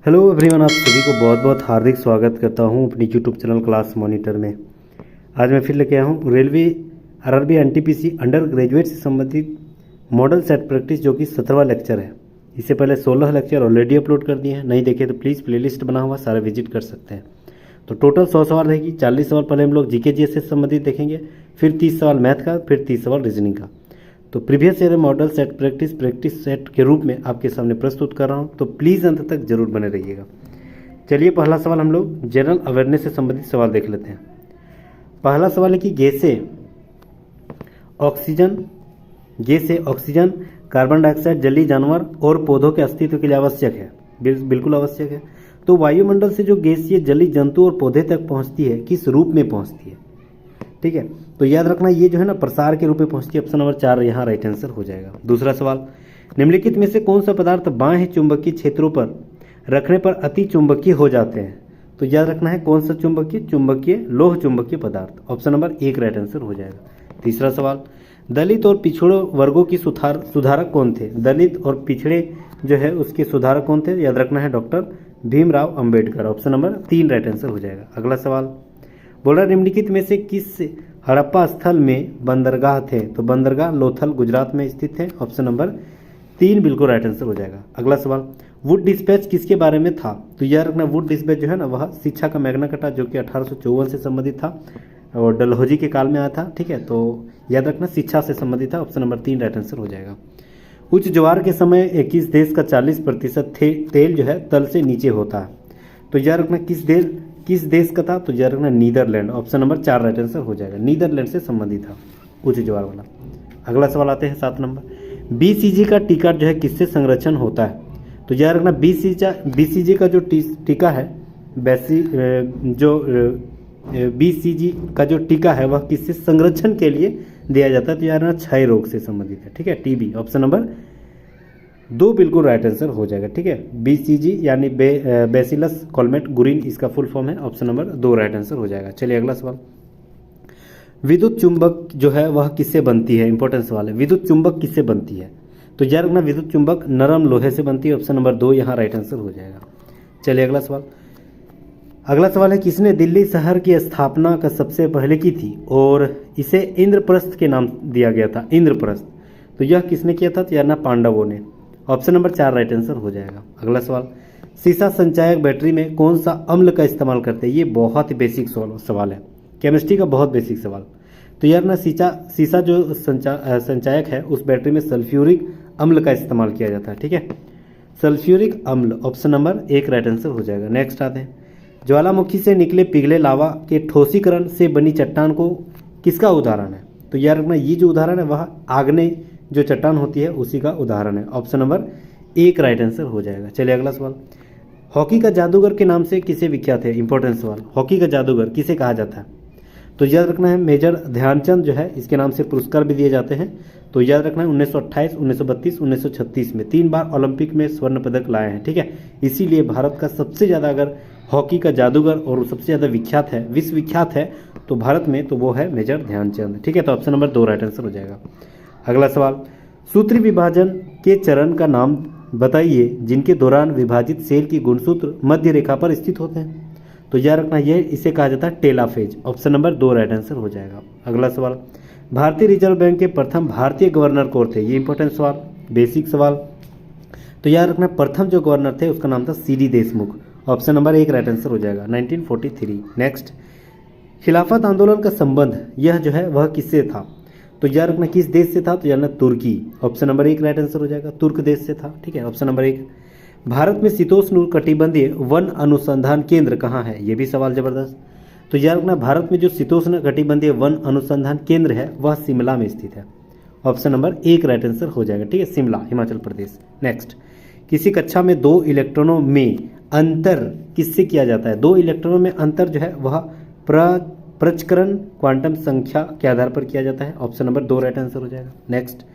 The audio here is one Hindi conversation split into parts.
हेलो एवरीवन, आप सभी को बहुत बहुत हार्दिक स्वागत करता हूं अपनी यूट्यूब चैनल क्लास मॉनिटर में। आज मैं फिर लेके आया हूं railway RRB NTPC under graduate से संबंधित मॉडल सेट प्रैक्टिस, जो कि 17वां लेक्चर है। इससे पहले 16 लेक्चर ऑलरेडी अपलोड कर दिए हैं, नहीं देखे तो प्लीज़ प्लेलिस्ट बना हुआ सारा विजिट कर सकते हैं। तो टोटल 100 सवाल रहेगी। 40 सवाल पहले हम लोग जीके जीएस से संबंधित देखेंगे, फिर 30 सवाल मैथ का, फिर 30 सवाल रीजनिंग का। तो previous year model set practice set के रूप में आपके सामने प्रस्तुत कर रहा हूं, तो प्लीज़ अंत तक जरूर बने रहिएगा। चलिए पहला सवाल हम लोग जनरल अवेयरनेस से संबंधित सवाल देख लेते हैं। पहला सवाल है कि गैसें ऑक्सीजन, कार्बन डाइऑक्साइड जलीय जानवर और पौधों के अस्तित्व के लिए आवश्यक है। बिल्कुल आवश्यक है। तो वायुमंडल से जो गैसीय जलीय जंतु और पौधे तक पहुंचती है, किस रूप में पहुंचती है? ठीक है, तो याद रखना ये जो है ना प्रसार के रूप में पहुंचती है। ऑप्शन नंबर 4 यहाँ राइट आंसर हो जाएगा। दूसरा सवाल, निम्नलिखित में से कौन सा पदार्थ बाह्य चुंबकीय क्षेत्रों पर रखने पर अति चुंबकीय हो जाते हैं? तो याद रखना है कौन सा चुंबकीय लोह चुंबकीय पदार्थ। ऑप्शन नंबर 1 राइट आंसर हो जाएगा। तीसरा सवाल, दलित और पिछड़े वर्गों की सुधारक कौन थे? दलित और पिछड़े जो है उसके सुधारक कौन थे? याद रखना है doctor Bhimrao Ambedkar. Option number 3 right answer हो जाएगा। अगला सवाल बोल रहा है निम्नलिखित में से किस हड़प्पा स्थल में बंदरगाह थे? तो बंदरगाह लोथल गुजरात में स्थित है। ऑप्शन नंबर 3 बिल्कुल राइट आंसर हो जाएगा। अगला सवाल, वुड डिस्पैच किसके बारे में था? तो याद रखना वुड डिस्पैच जो है ना वह शिक्षा का मैग्ना कार्टा, जो कि 1854 से संबंधित था और डलहौजी के काल में आया था। ठीक है, तो याद रखना शिक्षा से संबंधित था। ऑप्शन नंबर 3 राइट आंसर हो जाएगा। उच्च ज्वार के समय किस देश का 40% तेल जो है तल से नीचे होता है? तो याद रखना किस देश का था? तो याद रखना Netherland. Option number 4 right answer हो जाएगा। नीदरलैंड से संबंधित था उच्च ज्वार वाला। अगला सवाल आते हैं 7 नंबर, बीसीजी का टीका जो है किससे संरक्षण होता है? तो याद रखना बीसीजी का जो टीका है बीसीजी का जो टीका है वह किससे संरक्षण के लिए दिया जाता है? तो याद रखना क्षय रोग से संबंधित है। ठीक है, टीबी। ऑप्शन नंबर 2 बिल्कुल राइट आंसर हो जाएगा। ठीक है, बीसीजी यानी बेसिलस कॉलमेट गुरिन इसका फुल फॉर्म है। ऑप्शन नंबर 2 राइट आंसर हो जाएगा। चलिए अगला सवाल, विद्युत चुंबक जो है वह किससे बनती है? इंपॉर्टेंट सवाल है। विद्युत चुंबक किससे बनती है? तो याद रखना विद्युत चुंबक नरम लोहे से बनती है। ऑप्शन नंबर 2 यहाँ राइट आंसर हो जाएगा। चलिए अगला सवाल है किसने दिल्ली शहर की स्थापना का सबसे पहले की थी और इसे इंद्रप्रस्थ के नाम दिया गया था? इंद्रप्रस्थ। तो यह किसने किया था? तो यार ना पांडवों ने। ऑप्शन नंबर 4 राइट आंसर हो जाएगा। अगला सवाल, सीसा संचायक बैटरी में कौन सा अम्ल का इस्तेमाल करते हैं? ये बहुत ही बेसिक सवाल है, केमिस्ट्री का बहुत बेसिक सवाल। तो यार ना सीसा जो संचायक है उस बैटरी में सल्फ्यूरिक अम्ल का इस्तेमाल किया जाता है। ठीक है, सल्फ्यूरिक अम्ल। ऑप्शन नंबर 1 राइट आंसर हो जाएगा। नेक्स्ट आते हैं, ज्वालामुखी से निकले पिघले लावा के ठोसीकरण से बनी चट्टान को किसका उदाहरण है? तो यार रखना ये जो उदाहरण है वह आग्नेय जो चट्टान होती है उसी का उदाहरण है। ऑप्शन नंबर 1 राइट आंसर हो जाएगा। चलिए अगला सवाल, हॉकी का जादूगर के नाम से किसे विख्यात है? इंपॉर्टेंट सवाल, हॉकी का जादूगर किसे कहा जाता है? तो याद रखना है मेजर ध्यानचंद जो है इसके नाम से पुरस्कार भी दिए जाते हैं। तो याद रखना है 1928, 1932, 1936 में 3 बार ओलंपिक में स्वर्ण पदक लाए हैं। ठीक है, इसीलिए भारत का सबसे ज़्यादा अगर हॉकी का जादूगर और सबसे ज़्यादा विख्यात है, विश्व विख्यात है तो भारत में, तो वो है मेजर ध्यानचंद। ठीक है, तो ऑप्शन नंबर 2 राइट आंसर हो जाएगा। अगला सवाल, सूत्री विभाजन के चरण का नाम बताइए जिनके दौरान विभाजित सेल की गुणसूत्र मध्य रेखा पर स्थित होते हैं? तो याद रखना इसे कहा जाता है टेलाफेज। ऑप्शन नंबर 2 राइट आंसर हो जाएगा। अगला सवाल, भारतीय रिजर्व बैंक के प्रथम भारतीय गवर्नर कौन थे? ये इंपॉर्टेंट सवाल, बेसिक सवाल। तो याद रखना प्रथम जो गवर्नर थे उसका नाम था CD Deshmukh. Option number 1 right answer हो जाएगा, 1943। नेक्स्ट, खिलाफत आंदोलन का संबंध यह जो है वह किससे था? तो याद रखना किस देश से था? तो याद रखना तुर्की। ऑप्शन नंबर 1 राइट आंसर हो जाएगा, तुर्क देश से था। ठीक है, ऑप्शन नंबर 1। भारत में शीतोष्ण कटिबंधीय वन अनुसंधान केंद्र कहाँ है? ये भी सवाल जबरदस्त। तो याद रखना भारत में जो शीतोष्ण कटिबंधीय वन अनुसंधान केंद्र है वह शिमला में स्थित है। ऑप्शन नंबर 1 राइट आंसर हो जाएगा। ठीक है, शिमला, हिमाचल प्रदेश। नेक्स्ट, किसी कक्षा में 2 इलेक्ट्रॉनों में अंतर किससे किया जाता है? 2 इलेक्ट्रॉनों में अंतर जो है वह प्रचक्रण क्वांटम संख्या के आधार पर किया जाता है। ऑप्शन नंबर 2 राइट आंसर हो जाएगा। नेक्स्ट,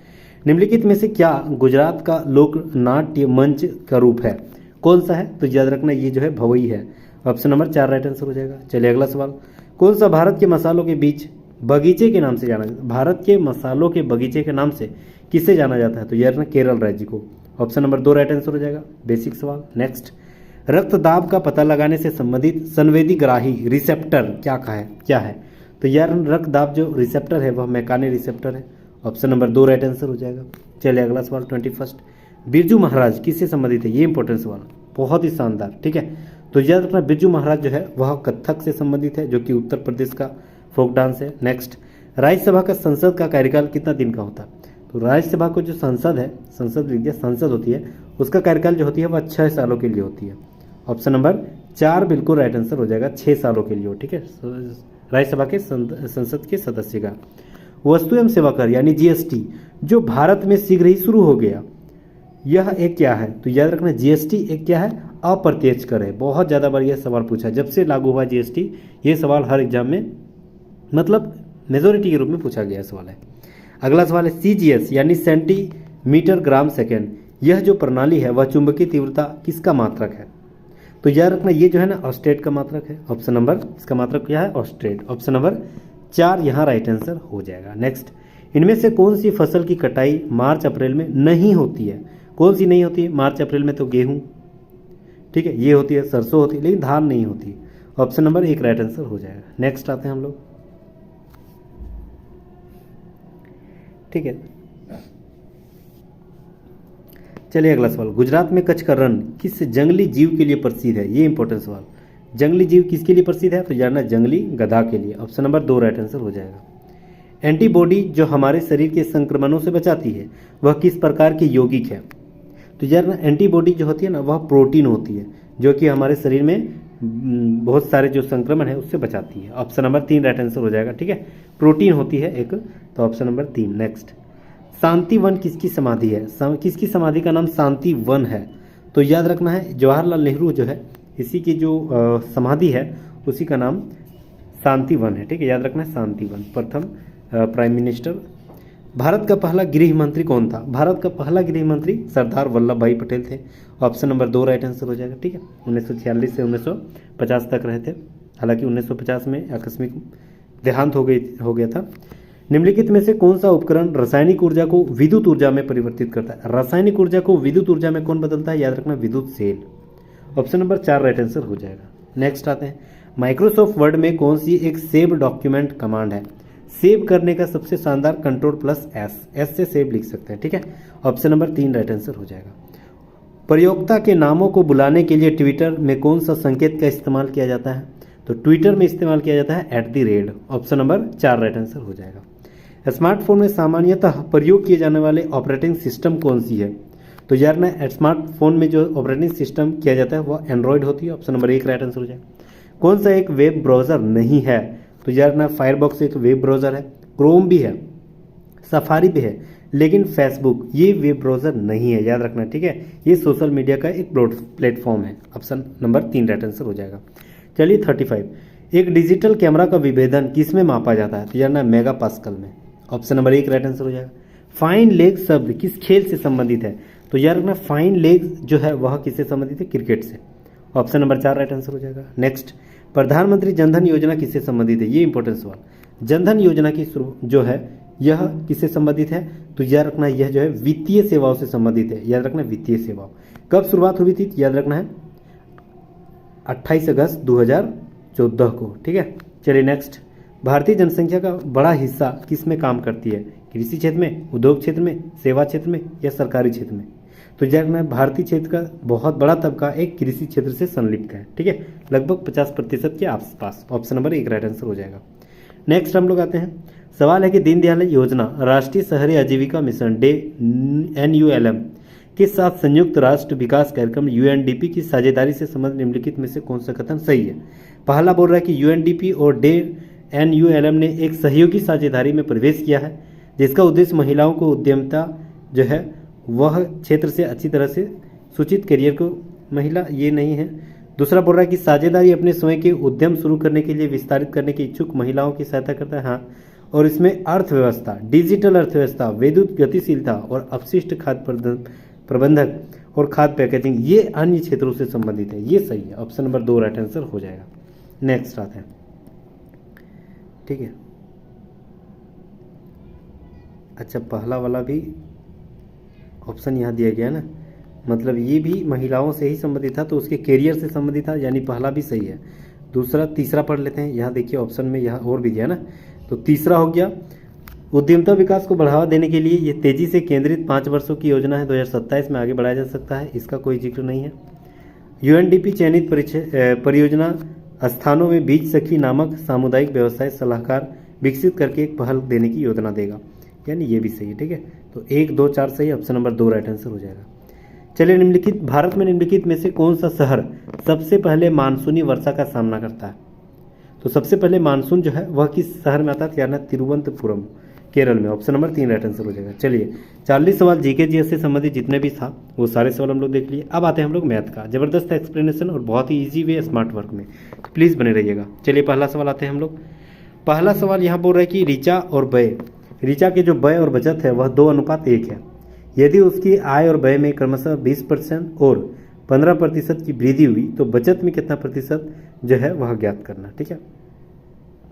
निम्नलिखित में से क्या गुजरात का लोक नाट्य मंच का रूप है? कौन सा है? तो याद रखना ये जो है भवई है। ऑप्शन नंबर 4 राइट आंसर हो जाएगा। चलिए अगला सवाल, कौन सा भारत के मसालों के बीच बगीचे के नाम से जाना जाता है? भारत के मसालों के बगीचे के नाम से किसे जाना जाता है? तो याद रखना केरल राज्य को। ऑप्शन नंबर 2 राइट आंसर हो जाएगा, बेसिक सवाल। नेक्स्ट, रक्तदाब का पता लगाने से संबंधित संवेदीग्राही रिसेप्टर क्या है? तो यार रक्तदाब जो रिसेप्टर है वह मैकाने रिसेप्टर है। ऑप्शन नंबर 2 राइट आंसर हो जाएगा। चलिए अगला सवाल 21। बिरजू महाराज किससे संबंधित है? ये इंपॉर्टेंट सवाल, बहुत ही शानदार। ठीक है, तो याद रखना बिरजू महाराज जो है वह कथक से संबंधित है, जो कि उत्तर प्रदेश का फोक डांस है। नेक्स्ट, राज्यसभा का संसद का कार्यकाल कितना दिन का होता है? तो राज्यसभा को जो संसद है, संसद होती है, उसका कार्यकाल जो होती है वह 6 सालों के लिए होती है। ऑप्शन नंबर 4 बिल्कुल राइट आंसर हो जाएगा, 6 सालों के लिए हो। ठीक है, राज्यसभा के संसद के सदस्य का। वस्तु एवं सेवा कर यानी जीएसटी जो भारत में शीघ्र ही शुरू हो गया, यह एक क्या है? तो याद रखना जीएसटी एक क्या है? अप्रत्यक्ष कर है। बहुत ज़्यादा बार यह सवाल पूछा, जब से लागू हुआ जीएसटी, ये सवाल हर एग्जाम में मतलब मेजोरिटी के रूप में पूछा गया सवाल है। अगला सवाल है सीजीएस यानी सेंटीमीटर ग्राम सेकेंड, यह जो प्रणाली है वह चुंबकीय तीव्रता किसका मात्रक है? तो याद रखना ये जो है ना ऑस्टेट का मात्रक है। ऑप्शन नंबर, इसका मात्रक क्या है? ऑस्टेट। ऑप्शन नंबर 4 यहाँ राइट आंसर हो जाएगा। नेक्स्ट, इनमें से कौन सी फसल की कटाई मार्च अप्रैल में नहीं होती है? कौन सी नहीं होती है मार्च अप्रैल में? तो गेहूं, ठीक है, ये होती है, सरसों होती है, लेकिन धान नहीं होती। ऑप्शन नंबर 1 राइट आंसर हो जाएगा। नेक्स्ट आते हैं हम लोग। ठीक है, चलिए अगला सवाल, गुजरात में कच्छ का रण किस जंगली जीव के लिए प्रसिद्ध है? ये इंपॉर्टेंट सवाल, जंगली जीव किसके लिए प्रसिद्ध है? तो जानना जानना गधा के लिए। ऑप्शन नंबर 2 राइट आंसर हो जाएगा। एंटीबॉडी जो हमारे शरीर के संक्रमणों से बचाती है वह किस प्रकार की यौगिक है? तो यार एंटीबॉडी जो होती है ना वह प्रोटीन होती है, जो कि हमारे शरीर में बहुत सारे जो संक्रमण है उससे बचाती है। ऑप्शन नंबर 3 राइट आंसर हो जाएगा। ठीक है, प्रोटीन होती है एक, तो ऑप्शन नंबर 3। नेक्स्ट, शांति वन किसकी समाधि है? किसकी समाधि का नाम शांति वन है? तो याद रखना है जवाहरलाल नेहरू जो है इसी की जो समाधि है उसी का नाम शांति वन है। ठीक है, याद रखना है शांति वन। प्रथम प्राइम मिनिस्टर। भारत का पहला गृह मंत्री कौन था? भारत का पहला गृह मंत्री सरदार वल्लभ भाई पटेल थे। ऑप्शन नंबर 2 राइट आंसर हो जाएगा। ठीक है, 1946 से 1950 तक रहे थे, हालांकि 1950 में आकस्मिक देहांत हो गया था। निम्नलिखित में से कौन सा उपकरण रासायनिक ऊर्जा को विद्युत ऊर्जा में परिवर्तित करता है? रासायनिक ऊर्जा को विद्युत ऊर्जा में कौन बदलता है? याद रखना विद्युत cell. Option number 4 right answer हो जाएगा। नेक्स्ट आते हैं, माइक्रोसॉफ्ट वर्ड में कौन सी एक सेव डॉक्यूमेंट कमांड है? सेव करने का सबसे शानदार कंट्रोल+S, एस से सेव लिख सकते हैं। ठीक है, ऑप्शन नंबर 3 राइट आंसर हो जाएगा। प्रयोक्ता के नामों को बुलाने के लिए ट्विटर में कौन सा संकेत का इस्तेमाल किया जाता है? तो ट्विटर में इस्तेमाल किया जाता है @। ऑप्शन नंबर 4 राइट आंसर हो जाएगा। स्मार्टफोन में सामान्यतः प्रयोग किए जाने वाले ऑपरेटिंग सिस्टम कौन सी है? तो यार ना स्मार्टफोन में जो ऑपरेटिंग सिस्टम किया जाता है वह एंड्रॉयड होती है। ऑप्शन नंबर 1 राइट आंसर हो जाएगा। कौन सा एक वेब ब्राउजर नहीं है? तो यार ना फायरबॉक्स एक वेब ब्राउजर है, क्रोम भी है, सफारी भी है, लेकिन फेसबुक ये वेब ब्राउजर नहीं है, याद रखना। ठीक है, ये सोशल मीडिया का एक प्लेटफॉर्म है। ऑप्शन नंबर 3 राइट आंसर हो जाएगा। चलिए 35, एक डिजिटल कैमरा का विभेदन किस में मापा जाता है? तो यार ना मेगा पास्कल में। ऑप्शन नंबर 1 राइट आंसर हो जाएगा। फाइन लेग शब्द किस खेल से संबंधित है? तो यार रखना फाइन लेग जो है वह किससे संबंधित है? क्रिकेट से। ऑप्शन नंबर 4 राइट आंसर हो जाएगा। नेक्स्ट, प्रधानमंत्री जनधन योजना किससे संबंधित है? ये इंपॉर्टेंट सवाल। जनधन योजना की जो है यह किससे संबंधित है? तो याद रखना यह जो है वित्तीय सेवाओं से संबंधित है। याद रखना वित्तीय सेवाओं। कब शुरुआत हुई थी? याद रखना है 28 अगस्त 2014 को। ठीक है, चलिए नेक्स्ट, भारतीय जनसंख्या का बड़ा हिस्सा किस में काम करती है? कृषि क्षेत्र में, उद्योग क्षेत्र में, सेवा क्षेत्र में या सरकारी क्षेत्र में? तो जब भारतीय क्षेत्र का बहुत बड़ा तबका एक कृषि क्षेत्र से संलिप्त है। ठीक है, लगभग 50% के आसपास। ऑप्शन नंबर 1 राइट आंसर हो जाएगा। नेक्स्ट हम लोग आते हैं, सवाल है कि दीनदयाल योजना राष्ट्रीय शहरी आजीविका मिशन NULM के साथ संयुक्त राष्ट्र विकास कार्यक्रम UNDP की साझेदारी से संबंधित निम्नलिखित में से कौन सा कथन सही है? पहला बोल रहा है कि UNDP और NULM ने एक सहयोगी साझेदारी में प्रवेश किया है जिसका उद्देश्य महिलाओं को उद्यमिता जो है वह क्षेत्र से अच्छी तरह से सूचित करियर को महिला ये नहीं है। दूसरा बोल रहा है कि साझेदारी अपने स्वयं के उद्यम शुरू करने के लिए विस्तारित करने के इच्छुक महिलाओं की सहायता करता है। हाँ, और इसमें अर्थव्यवस्था, डिजिटल अर्थव्यवस्था, विद्युत गतिशीलता और अपशिष्ट खाद्य प्रबंधक और खाद्य पैकेजिंग ये अन्य क्षेत्रों से संबंधित है। ये सही है। ऑप्शन नंबर 2 राइट आंसर हो जाएगा। नेक्स्ट आते हैं, ठीक है। अच्छा, पहला वाला भी ऑप्शन यहाँ दिया गया ना, मतलब ये भी महिलाओं से ही संबंधित था, तो उसके कैरियर से संबंधित था, यानी पहला भी सही है। दूसरा, तीसरा पढ़ लेते हैं। यहाँ देखिए ऑप्शन में यहाँ और भी दिया ना, तो तीसरा हो गया उद्यमता विकास को बढ़ावा देने के लिए ये तेजी से केंद्रित 5 वर्षों की योजना है, 2027 में आगे बढ़ाया जा सकता है, इसका कोई जिक्र नहीं है। यूएनडीपी चयनित परियोजना स्थानों में बीज सखी नामक सामुदायिक व्यवसाय सलाहकार विकसित करके एक पहल देने की योजना देगा, यानी ये भी सही है। ठीक है, तो 1, 2, 4 सही, ऑप्शन नंबर 2 राइट आंसर हो जाएगा। चलिए, निम्नलिखित भारत में निम्नलिखित में से कौन सा शहर सबसे पहले मानसूनी वर्षा का सामना करता है? तो सबसे पहले मानसून जो है वह किस शहर में आता है? यानी तिरुवनंतपुरम, केरल में, ऑप्शन नंबर 3 राइट आंसर हो जाएगा। चलिए, 40 सवाल जीके जीएस से संबंधित जितने भी था वो सारे सवाल हम लोग देख लिए। अब आते हैं हम लोग मैथ का, जबरदस्त एक्सप्लेनेशन और बहुत ही ईजी वे स्मार्ट वर्क में, तो प्लीज़ बने रहिएगा। चलिए, पहला सवाल आते हैं हम लोग। पहला सवाल यहाँ बोल रहा है कि ऋचा और व्यय, ऋचा के जो व्यय और बचत है वह 2:1 है। यदि उसकी आय और व्यय में क्रमशः 20% और 15% की वृद्धि हुई तो बचत में कितना प्रतिशत जो है वह ज्ञात करना। ठीक है,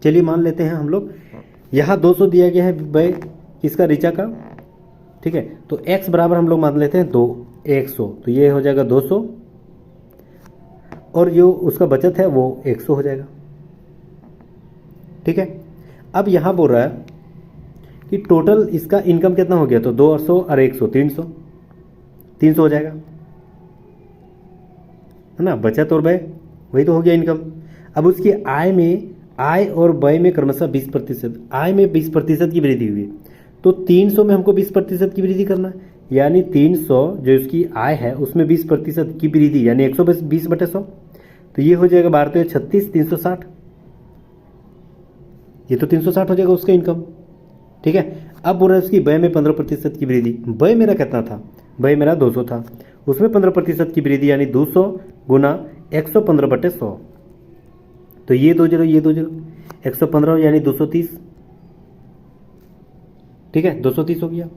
चलिए मान लेते हैं हम लोग, यहाँ 200 दिया गया है व्यय किसका? ऋचा का। ठीक है, तो x बराबर हम लोग मान लेते हैं 100, तो ये हो जाएगा 200 और जो उसका बचत है वो 100 हो जाएगा। ठीक है, अब यहाँ बोल रहा है कि टोटल इसका इनकम कितना हो गया, तो 200 और 100 300 हो जाएगा, है ना। बचत और व्यय वही तो हो गया इनकम। अब उसकी आय और व्यय में क्रमशः 20%, आय में 20% की वृद्धि हुई, तो 300 में हमको 20% की वृद्धि करना है, यानी 300 जो उसकी आय है उसमें 20% की वृद्धि, यानी 120/100, तो ये हो जाएगा 12 36 360, ये तो 360 हो जाएगा उसका इनकम। ठीक है, अब बोल रहा है उसकी व्यय में 15% की वृद्धि। व्यय मेरा कितना था? व्यय मेरा 200 था, उसमें 15% की वृद्धि, यानी 200 गुना 115/100, तो ये 20 ये 20 115 यानी 230। ठीक है, 230 हो गया।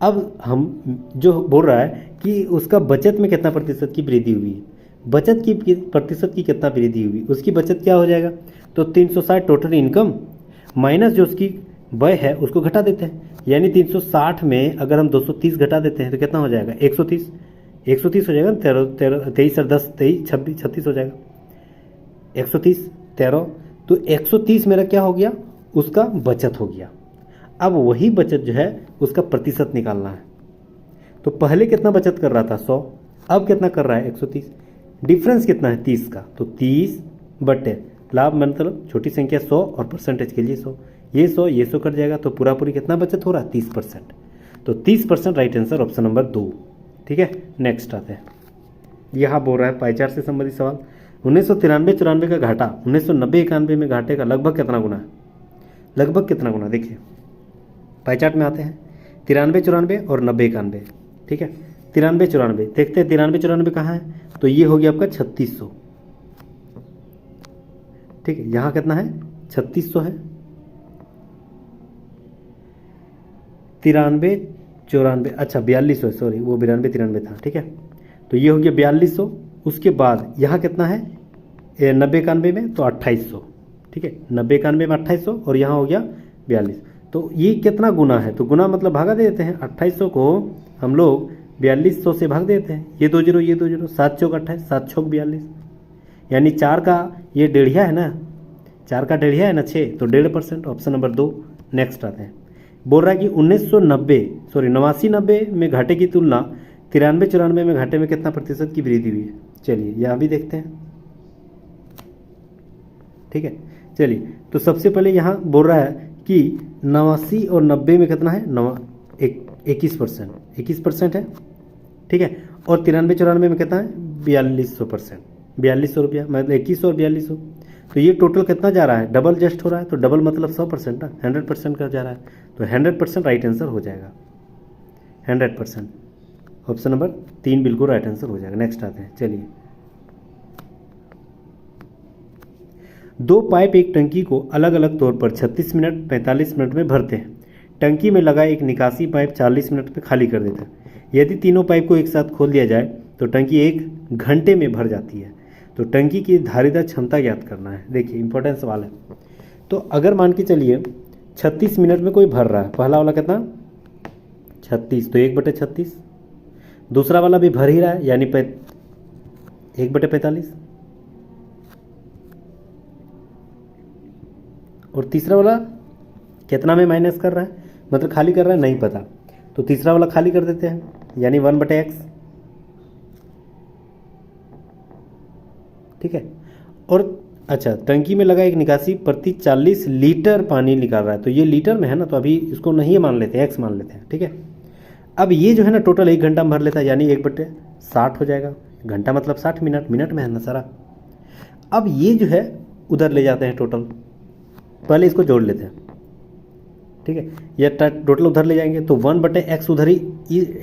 अब हम जो बोल रहा है कि उसका बचत में कितना प्रतिशत की वृद्धि हुई है, बचत की प्रतिशत की कितना वृद्धि हुई, उसकी बचत क्या हो जाएगा, तो 360 टोटल इनकम माइनस जो उसकी व्यय है उसको घटा देते हैं, यानी 360 में अगर हम 230 घटा देते हैं तो कितना हो जाएगा? 130 हो जाएगा। 23 और 10 23 26 36 हो जाएगा, 130 13, तो 130 मेरा क्या हो गया? उसका बचत हो गया। अब वही बचत जो है उसका प्रतिशत निकालना है, तो पहले कितना बचत कर रहा था? 100, अब कितना कर रहा है? 130, डिफरेंस कितना है? 30 का, तो 30 बटे लाभ मतलब छोटी संख्या 100 और परसेंटेज के लिए 100, ये 100 कट जाएगा, तो पूरा पूरी कितना बचत हो रहा है? 30%, तो 30% राइट आंसर, ऑप्शन नंबर 2। ठीक है, नेक्स्ट आते हैं। यहाँ बोल रहा है पाई चार्ट से संबंधित सवाल, 1993-94 का घाटा 1990-91 में घाटे का लगभग कितना गुना है? लगभग कितना गुना? देखिए पाई चार्ट में आते हैं, 93-94 और 90-91। ठीक है, 93-94 देखते हैं, 93-94 कहाँ है, तो ये हो गया आपका 3600। ठीक है, यहाँ कितना है? 3600 है। 93-94, अच्छा 4200, सॉरी वो 92-93 था। ठीक है, तो ये हो गया 4200। उसके बाद यहाँ कितना है? 90-91 में तो 2800। ठीक है, 90-91 में 2800 और यहाँ हो गया 42, तो ये कितना गुना है? तो गुना मतलब भागा दे देते हैं, 2800 को हम लोग 4200 से भाग देते हैं, ये 20 ये 20, 7 चौक 28, 7 छौक 42, यानी 4 का ये डेढ़िया है ना, 4 का डेढ़िया है ना 6, तो 1.5%, ऑप्शन नंबर 2। नेक्स्ट आते हैं, बोल रहा है कि 89-90 में घाटे की तुलना 93-94 में घाटे में कितना प्रतिशत की वृद्धि हुई है? चलिए यह भी देखते हैं। ठीक है, चलिए तो सबसे पहले यहाँ बोल रहा है कि 89 और 90 में कितना है? 21% है। ठीक है, और 93-94 में कितना है? 4200%, 4200 रुपया, मतलब 2100 और 4200, तो ये टोटल कितना जा रहा है? डबल जस्ट हो रहा है, तो डबल मतलब 100% ना, 100% का जा रहा है, तो 100% राइट आंसर हो जाएगा, 100%, ऑप्शन नंबर 3 बिल्कुल राइट आंसर हो जाएगा। नेक्स्ट आते हैं, चलिए 2 पाइप एक टंकी को अलग अलग तौर पर 36 मिनट 45 मिनट में भरते हैं। टंकी में लगा एक निकासी पाइप 40 मिनट में खाली कर देता है। यदि तीनों पाइप को एक साथ खोल दिया जाए तो टंकी 1 घंटे में भर जाती है। तो टंकी की धारिता क्षमता ज्ञात करना है। देखिए इंपॉर्टेंट सवाल है। तो अगर मान के चलिए 36 मिनट में कोई भर रहा है, पहला वाला कितना 36, तो 1/36, दूसरा वाला भी भर ही रहा है, यानी 1/45, और तीसरा वाला कितना में माइनस कर रहा है, मतलब खाली कर रहा है, नहीं पता, तो तीसरा वाला खाली कर देते हैं, यानी 1/x। ठीक है। और अच्छा, टंकी में लगा एक निकासी प्रति 40 लीटर पानी निकाल रहा है, तो ये लीटर में है ना, तो अभी इसको नहीं मान लेते हैं, x मान लेते हैं। ठीक है। अब ये जो है ना टोटल 1 घंटा में भर लेता है, यानी 1/60 हो जाएगा। घंटा मतलब 60 मिनट, मिनट में है ना सारा। अब ये जो है उधर ले जाते हैं टोटल, पहले इसको जोड़ लेते हैं। ठीक है, ये टोटल उधर ले जाएंगे तो 1/x उधर ही,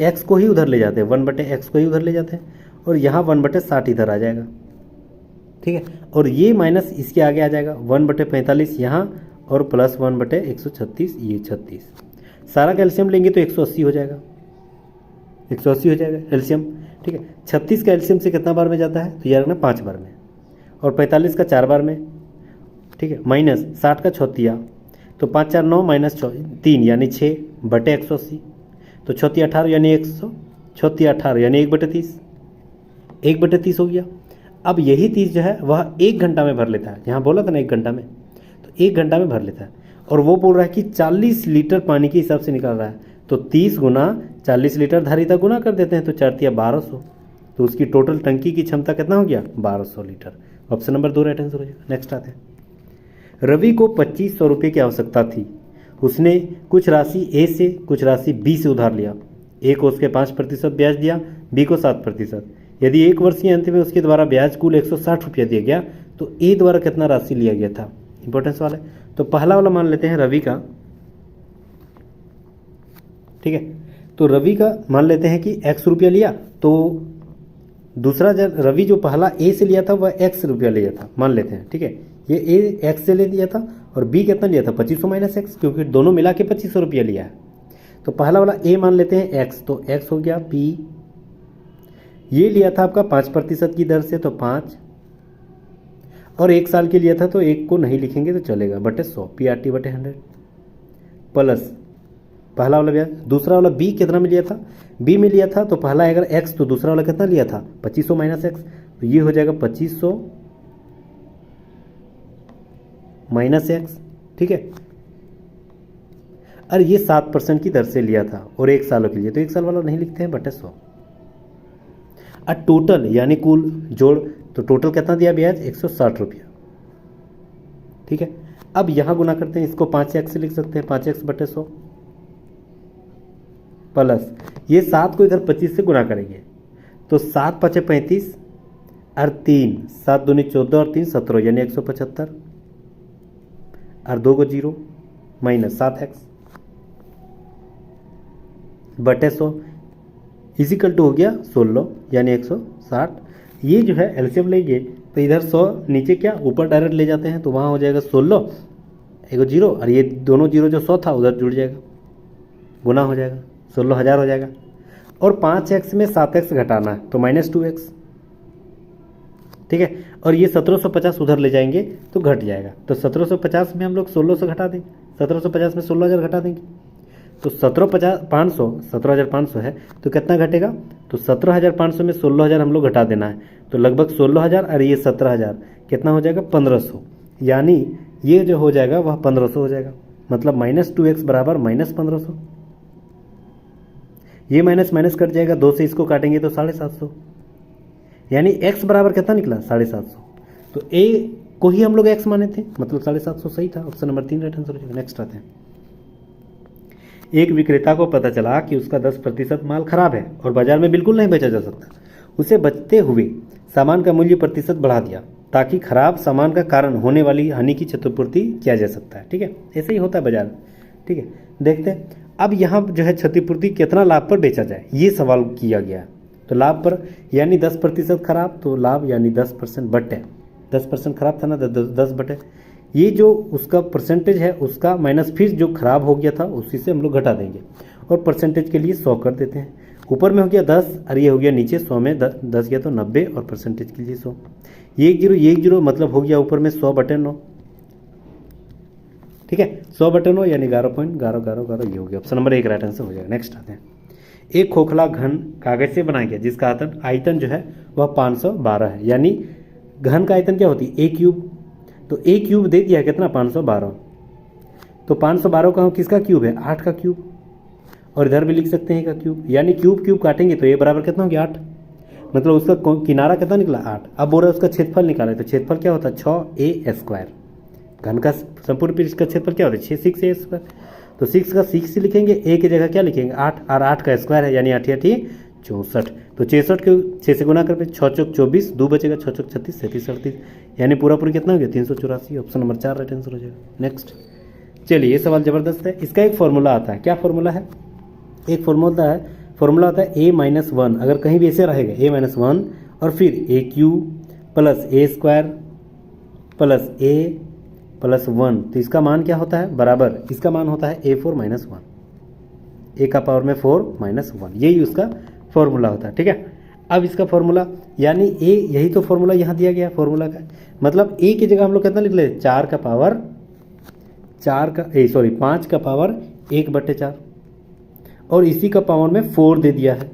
x को ही उधर ले जाते हैं, 1/x को ही उधर ले जाते हैं, और यहाँ 1/60 इधर आ जाएगा। ठीक है, और ये माइनस इसके आगे आ जाएगा 1/45 यहाँ, और प्लस 1/136, ये 36। सारा का एलसीएम लेंगे तो 180 हो जाएगा, 180 हो जाएगा एलसीएम। ठीक है, 36 का एलसीएम से कितना बार में जाता है, तो यार ना 5 बार में, और 45 का 4 बार में। ठीक है, माइनस 60 का 36, तो 5 4 9 माइनस 3 यानी 6/180, तो 36 18 यानी 100, 36 18 यानी 1/30, 1/30 हो गया। अब यही 30 जो है वह 1 घंटा में भर लेता है, यहाँ बोला था ना 1 घंटा में, तो 1 घंटा में भर लेता है। और वो बोल रहा है कि 40 लीटर पानी के हिसाब से निकाल रहा है, तो 30 गुना 40 लीटर धारिता गुना कर देते हैं, तो 4 तिया 1200, तो उसकी टोटल टंकी की क्षमता कितना हो गया, 1200 litre. Option number 2 right answer हो जाएगा। नेक्स्ट आते हैं, रवि को 2500 रुपये की आवश्यकता थी। उसने कुछ राशि ए से कुछ राशि बी से उधार लिया। ए को उसके 5% ब्याज दिया, बी को 7%। यदि 1 वर्ष के अंत में उसके द्वारा ब्याज कुल 160 रुपया दिया गया, तो ए द्वारा कितना राशि लिया गया था, इंपॉर्टेंस वाला है। तो पहला वाला मान लेते हैं रवि का। ठीक है, तो रवि का मान लेते हैं कि x रुपया लिया, तो दूसरा जब रवि जो पहला ए से लिया था वह x रुपया लिया था, मान लेते हैं। ठीक है, ये ए x से ले लिया था, और बी कितना लिया था, 2500 माइनस x, क्योंकि दोनों मिला के 2500 रुपया लिया है। तो पहला वाला ए मान लेते हैं x, तो x हो गया p, ये लिया था आपका 5% की दर से, तो 5, और 1 साल के लिया था, तो 1 को नहीं लिखेंगे तो चलेगा, /100, PRT/100, प्लस पहला वाला ब्याज। दूसरा वाला बी कितना में लिया था, बी में लिया था, तो पहला अगर x, तो दूसरा वाला कितना लिया था, 2500 माइनस x, तो ये हो जाएगा 2500 माइनस x। ठीक है, और ये 7% की दर से लिया था, और 1 सालों के लिए, तो 1 साल वाला नहीं लिखते हैं, /100। और टोटल यानी कुल जोड़, तो टोटल कितना दिया ब्याज, 160 रुपया। ठीक है, अब यहाँ गुना करते हैं, इसको 5x से लिख सकते हैं, 5x/100, प्लस ये 7 को इधर 25 से गुना करेंगे, तो 7 5 35, और 3 7 दूनी 14, और 3 17, यानी 175, और 2 को 0, माइनस 7x /100 इजिकल टू हो गया 16, यानी 160। ये जो है एलसीएम लेंगे तो इधर 100 नीचे क्या ऊपर डायरेक्ट ले जाते हैं, तो वहाँ हो जाएगा 16, एगो 0, और ये दोनों 0 जो 100 था उधर जुड़ जाएगा, गुना हो जाएगा, 16,000 हो जाएगा। और 5x में 7x घटाना है, तो -2x। ठीक है, और ये 1750 उधर ले जाएंगे तो घट जाएगा, तो 1750 में हम लोग 1600 घटा देंगे, 1750 में 16,000 घटा देंगे, तो 17,500 है, तो कितना घटेगा, तो 17,500 में 16,000 हम लोग घटा देना है, तो लगभग 16,000, और ये 17,000 कितना हो जाएगा, 1500, यानी ये जो हो जाएगा वह 1500 हो जाएगा, मतलब -2x बराबर -1500। ये माइनस माइनस कट जाएगा, 2 से इसको काटेंगे तो 750, यानी x बराबर कितना निकला, 750। तो a को ही हम लोग x माने थे, मतलब 750 सही था। ऑप्शन नंबर 3 राइट आंसर हो जाएगा। नेक्स्ट आते हैं, एक विक्रेता को पता चला कि उसका 10% माल खराब है और बाजार में बिल्कुल नहीं बेचा जा सकता। उसे बचते हुए सामान का मूल्य प्रतिशत बढ़ा दिया ताकि खराब सामान का कारण होने वाली हानि की क्षतिपूर्ति किया जा सकता है। ठीक है, ऐसे ही होता है बाजार। ठीक है, देखते हैं अब यहाँ जो है क्षतिपूर्ति कितना लाभ पर बेचा जाए, ये सवाल किया गया है। तो लाभ पर यानी 10% खराब, तो लाभ यानी 10% बटे 10% खराब था ना, 10 बटे ये जो उसका परसेंटेज है उसका माइनस फिर जो खराब हो गया था उसी से हम लोग घटा देंगे, और परसेंटेज के लिए 100 कर देते हैं। ऊपर में हो गया 10 और ये हो गया नीचे 100 में 10 गया तो 90, और परसेंटेज के लिए 100। ये 1 0 मतलब हो गया ऊपर में 100/9। ठीक है, 100/9 यानी 11.1111 ये हो गया। ऑप्शन नंबर 1 राइट आंसर हो जाएगा। नेक्स्ट आते हैं, एक खोखला घन कागज से बनाया गया जिसका आयतन जो है वह 512 है। यानी घन का आयतन क्या होती है, ए क्यूब। तो ए क्यूब दे दिया कितना, 512। तो 512 का किसका क्यूब है, 8 का क्यूब। और इधर भी लिख सकते हैं का क्यूब, यानी क्यूब क्यूब काटेंगे तो ए बराबर कितना हो गया, 8। मतलब उसका किनारा कितना निकला, 8। अब बोल रहा है उसका क्षेत्रफल निकाला है, तो क्षेत्रफल क्या होता है, 6a²। घन का संपूर्ण पृष्ठ का क्षेत्रफल क्या होता है, 6a²। तो 6 का 6 लिखेंगे, ए की जगह क्या लिखेंगे, 8, और 8 का स्क्वायर है यानी 8 8 64। तो 66 के 6 से गुना कर पे 6 चौक 24, 2 बचेगा, 6 चौक 36, 37 38, यानी पूरा पूरी कितना हो गया, 384। ऑप्शन नंबर 4 राइट आंसर हो जाएगा। नेक्स्ट चलिए, ये सवाल ज़बरदस्त है। इसका एक फॉर्मूला आता है, क्या फॉर्मूला है, एक फॉर्मूला आता है a-1। अगर कहीं भी ऐसे रहेगा a-1 और फिर a cube plus a² plus a plus 1, तो इसका मान क्या होता है, बराबर इसका मान होता है a4 - 1, a का पावर में 4 - 1, यही उसका फॉर्मूला होता है। ठीक है, अब इसका फॉर्मूला यानी a, यही तो फॉर्मूला यहाँ दिया गया फॉर्मूला का, मतलब a की जगह हम लोग कितना लिख ले, 5 का पावर 1/4 और इसी का पावर में 4 दे दिया है।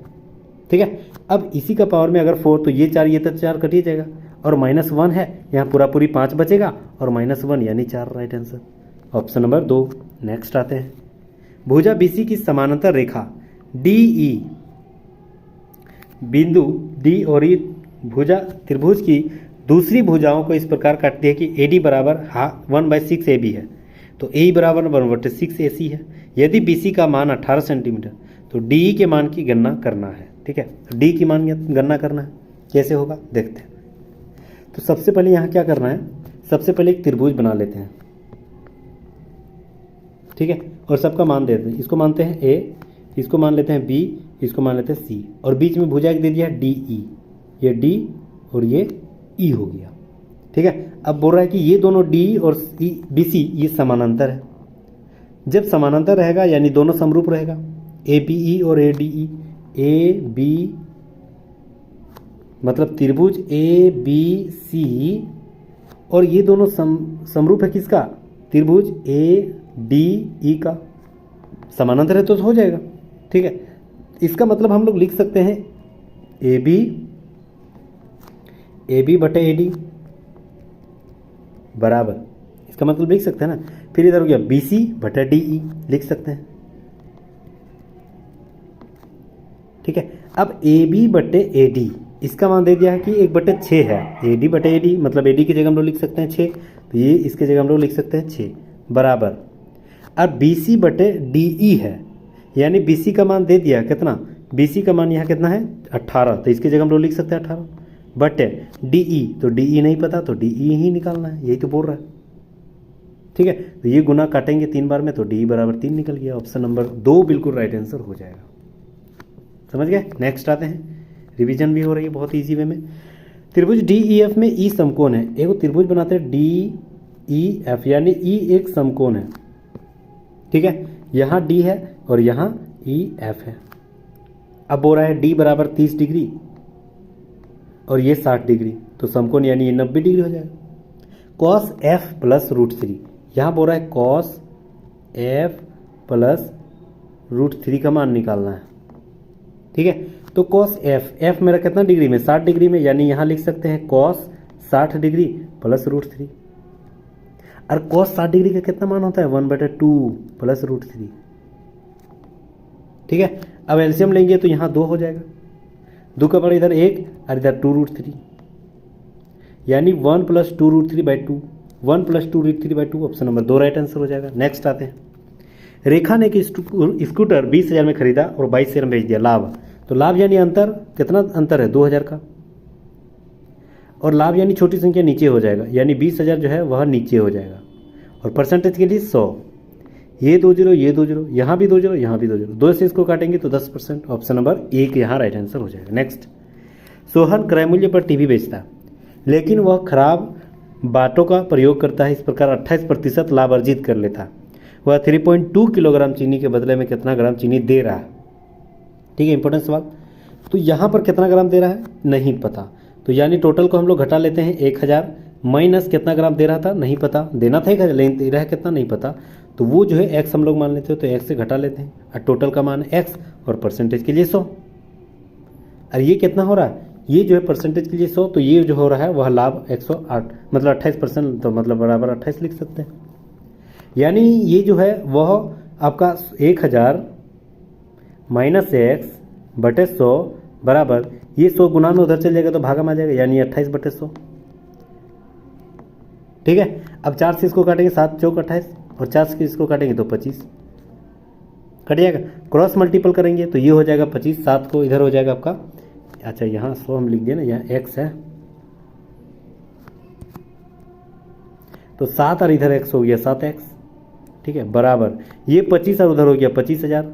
ठीक है, अब इसी का पावर में अगर 4, तो ये 4 ये तो 4 कट ही जाएगा, और -1 है यहाँ, पूरा पूरी 5 बचेगा और -1 यानी 4 right answer, option number 2। Next आते हैं, भुजा BC की समानांतर रेखा DE, बिंदु D और E भुजा त्रिभुज की दूसरी भुजाओं को इस प्रकार काटती है कि AD बराबर 1/6 AB है, तो AE बराबर 1/6 AC है। यदि BC का मान 18 सेंटीमीटर, तो DE के मान की गणना करना है। ठीक है, D की मान गणना करना है, कैसे होगा देखते हैं। तो सबसे पहले यहाँ क्या करना है, सबसे पहले एक त्रिभुज बना लेते हैं। ठीक है, और सबका मान देते हैं, इसको मानते हैं A, इसको मान लेते हैं B, इसको मान लेते हैं C, और बीच में भुजा एक दे दिया DE, ये D और ये E हो गया। ठीक है, अब बोल रहा है कि ये दोनों DE और BC ये समानांतर है। जब समानांतर रहेगा यानी दोनों समरूप रहेगा, ABE और ADE, AB मतलब त्रिभुज ABC, और ये दोनों समरूप है किसका, त्रिभुज ADE का, समानांतर है तो हो जाएगा। ठीक है, इसका मतलब हम लोग लिख सकते हैं AB बटे AD बराबर, इसका मतलब लिख सकते हैं ना, फिर इधर हो गया BC बटे DE लिख सकते हैं। ठीक है, अब AB बटे AD, इसका मान दे दिया है कि 1/6 है, AD बटे AD मतलब AD की जगह हम लोग लिख सकते हैं 6, तो ये इसके जगह हम लोग लिख सकते हैं 6 बराबर। अब BC बटे DE है, यानी BC का मान दे दिया कितना, BC का मान यहाँ कितना है 18, तो इसकी जगह हम लोग लिख सकते हैं 18 बटे DE, तो DE नहीं पता तो DE ही निकालना है, यही तो बोल रहा है। ठीक है, तो ये गुना काटेंगे 3 बार में, तो DE बराबर 3 निकल गया, ऑप्शन नंबर 2 बिल्कुल राइट आंसर हो जाएगा। समझ गए। नेक्स्ट आते हैं, रिवीजन भी हो रही है बहुत ईजी वे में। त्रिभुज DEF में E समकोण है, एक त्रिभुज बनाते हैं DEF, यानी E एक समकोण है। ठीक है, यहाँ D है और यहाँ EF है। अब बोल रहा है D बराबर 30 डिग्री और ये 60 डिग्री, तो समकोण यानी ये 90 डिग्री हो जाएगा। cos F प्लस √3, यहाँ बोल रहा है cos F प्लस √3 का मान निकालना है। ठीक है, तो cos F मेरा कितना डिग्री में, 60 डिग्री में, यानी यहाँ लिख सकते हैं cos 60 डिग्री प्लस √3, और cos 60 डिग्री का कितना मान होता है 1/2 प्लस √3। ठीक है, अब एलसीएम लेंगे तो यहाँ 2 हो जाएगा, 2 का बड़ा इधर 1 और इधर 2√3, यानी 1 + 2√3/2, 1 + 2√3/2, ऑप्शन नंबर 2 राइट आंसर हो जाएगा। नेक्स्ट आते हैं, रेखा ने एक स्कूटर 20,000 में खरीदा और 22,000 में बेच दिया, लाभ। तो लाभ यानी अंतर, कितना अंतर है 2,000 का, और लाभ यानी छोटी संख्या नीचे हो जाएगा, यानी 20,000 जो है वह नीचे हो जाएगा, और परसेंटेज के लिए 100, ये 2 0 ये 2 0, यहाँ भी 2 0 यहाँ भी 2 0, 2 से इसको काटेंगे तो 10%, ऑप्शन नंबर 1 यहाँ राइट आंसर हो जाएगा। नेक्स्ट, सोहन क्रय मूल्य पर टीवी बेचता है, लेकिन वह खराब बाटों का प्रयोग करता है, इस प्रकार 28% लाभ अर्जित कर लेता है। वह 3.2 किलोग्राम चीनी के बदले में कितना ग्राम चीनी दे रहा है। ठीक है, इंपॉर्टेंट सवाल। तो यहाँ पर कितना ग्राम दे रहा है नहीं पता, तो यानी टोटल को हम लोग घटा लेते हैं, 1000 माइनस कितना ग्राम दे रहा था नहीं पता, देना था 1000 लेकिन दे रहा है कितना नहीं पता, तो वो जो है x हम लोग मान लेते हैं, तो x से घटा लेते हैं, और टोटल का मान है x और परसेंटेज के लिए 100। और ये कितना हो रहा है, ये जो है परसेंटेज के लिए 100, तो ये जो हो रहा है वह लाभ 108 मतलब 28%, तो मतलब बराबर 28 लिख सकते हैं। यानी ये जो है वह आपका 1000 माइनस x/100 बराबर ये 100 गुना में उधर चल जाएगा तो भागा में आ जाएगा, यानी 28/100। ठीक है, अब 4 से इसको काटेंगे 7 चौक 28 और 4 से इसको काटेंगे तो 25 कट जाएगा। क्रॉस मल्टीपल करेंगे तो ये हो जाएगा 25, 7 को इधर हो जाएगा आपका, अच्छा यहाँ 100 हम लिख दिए ना, यहाँ x है तो 7 और इधर x हो गया 7x। ठीक है, बराबर ये 25 और उधर हो गया 25,000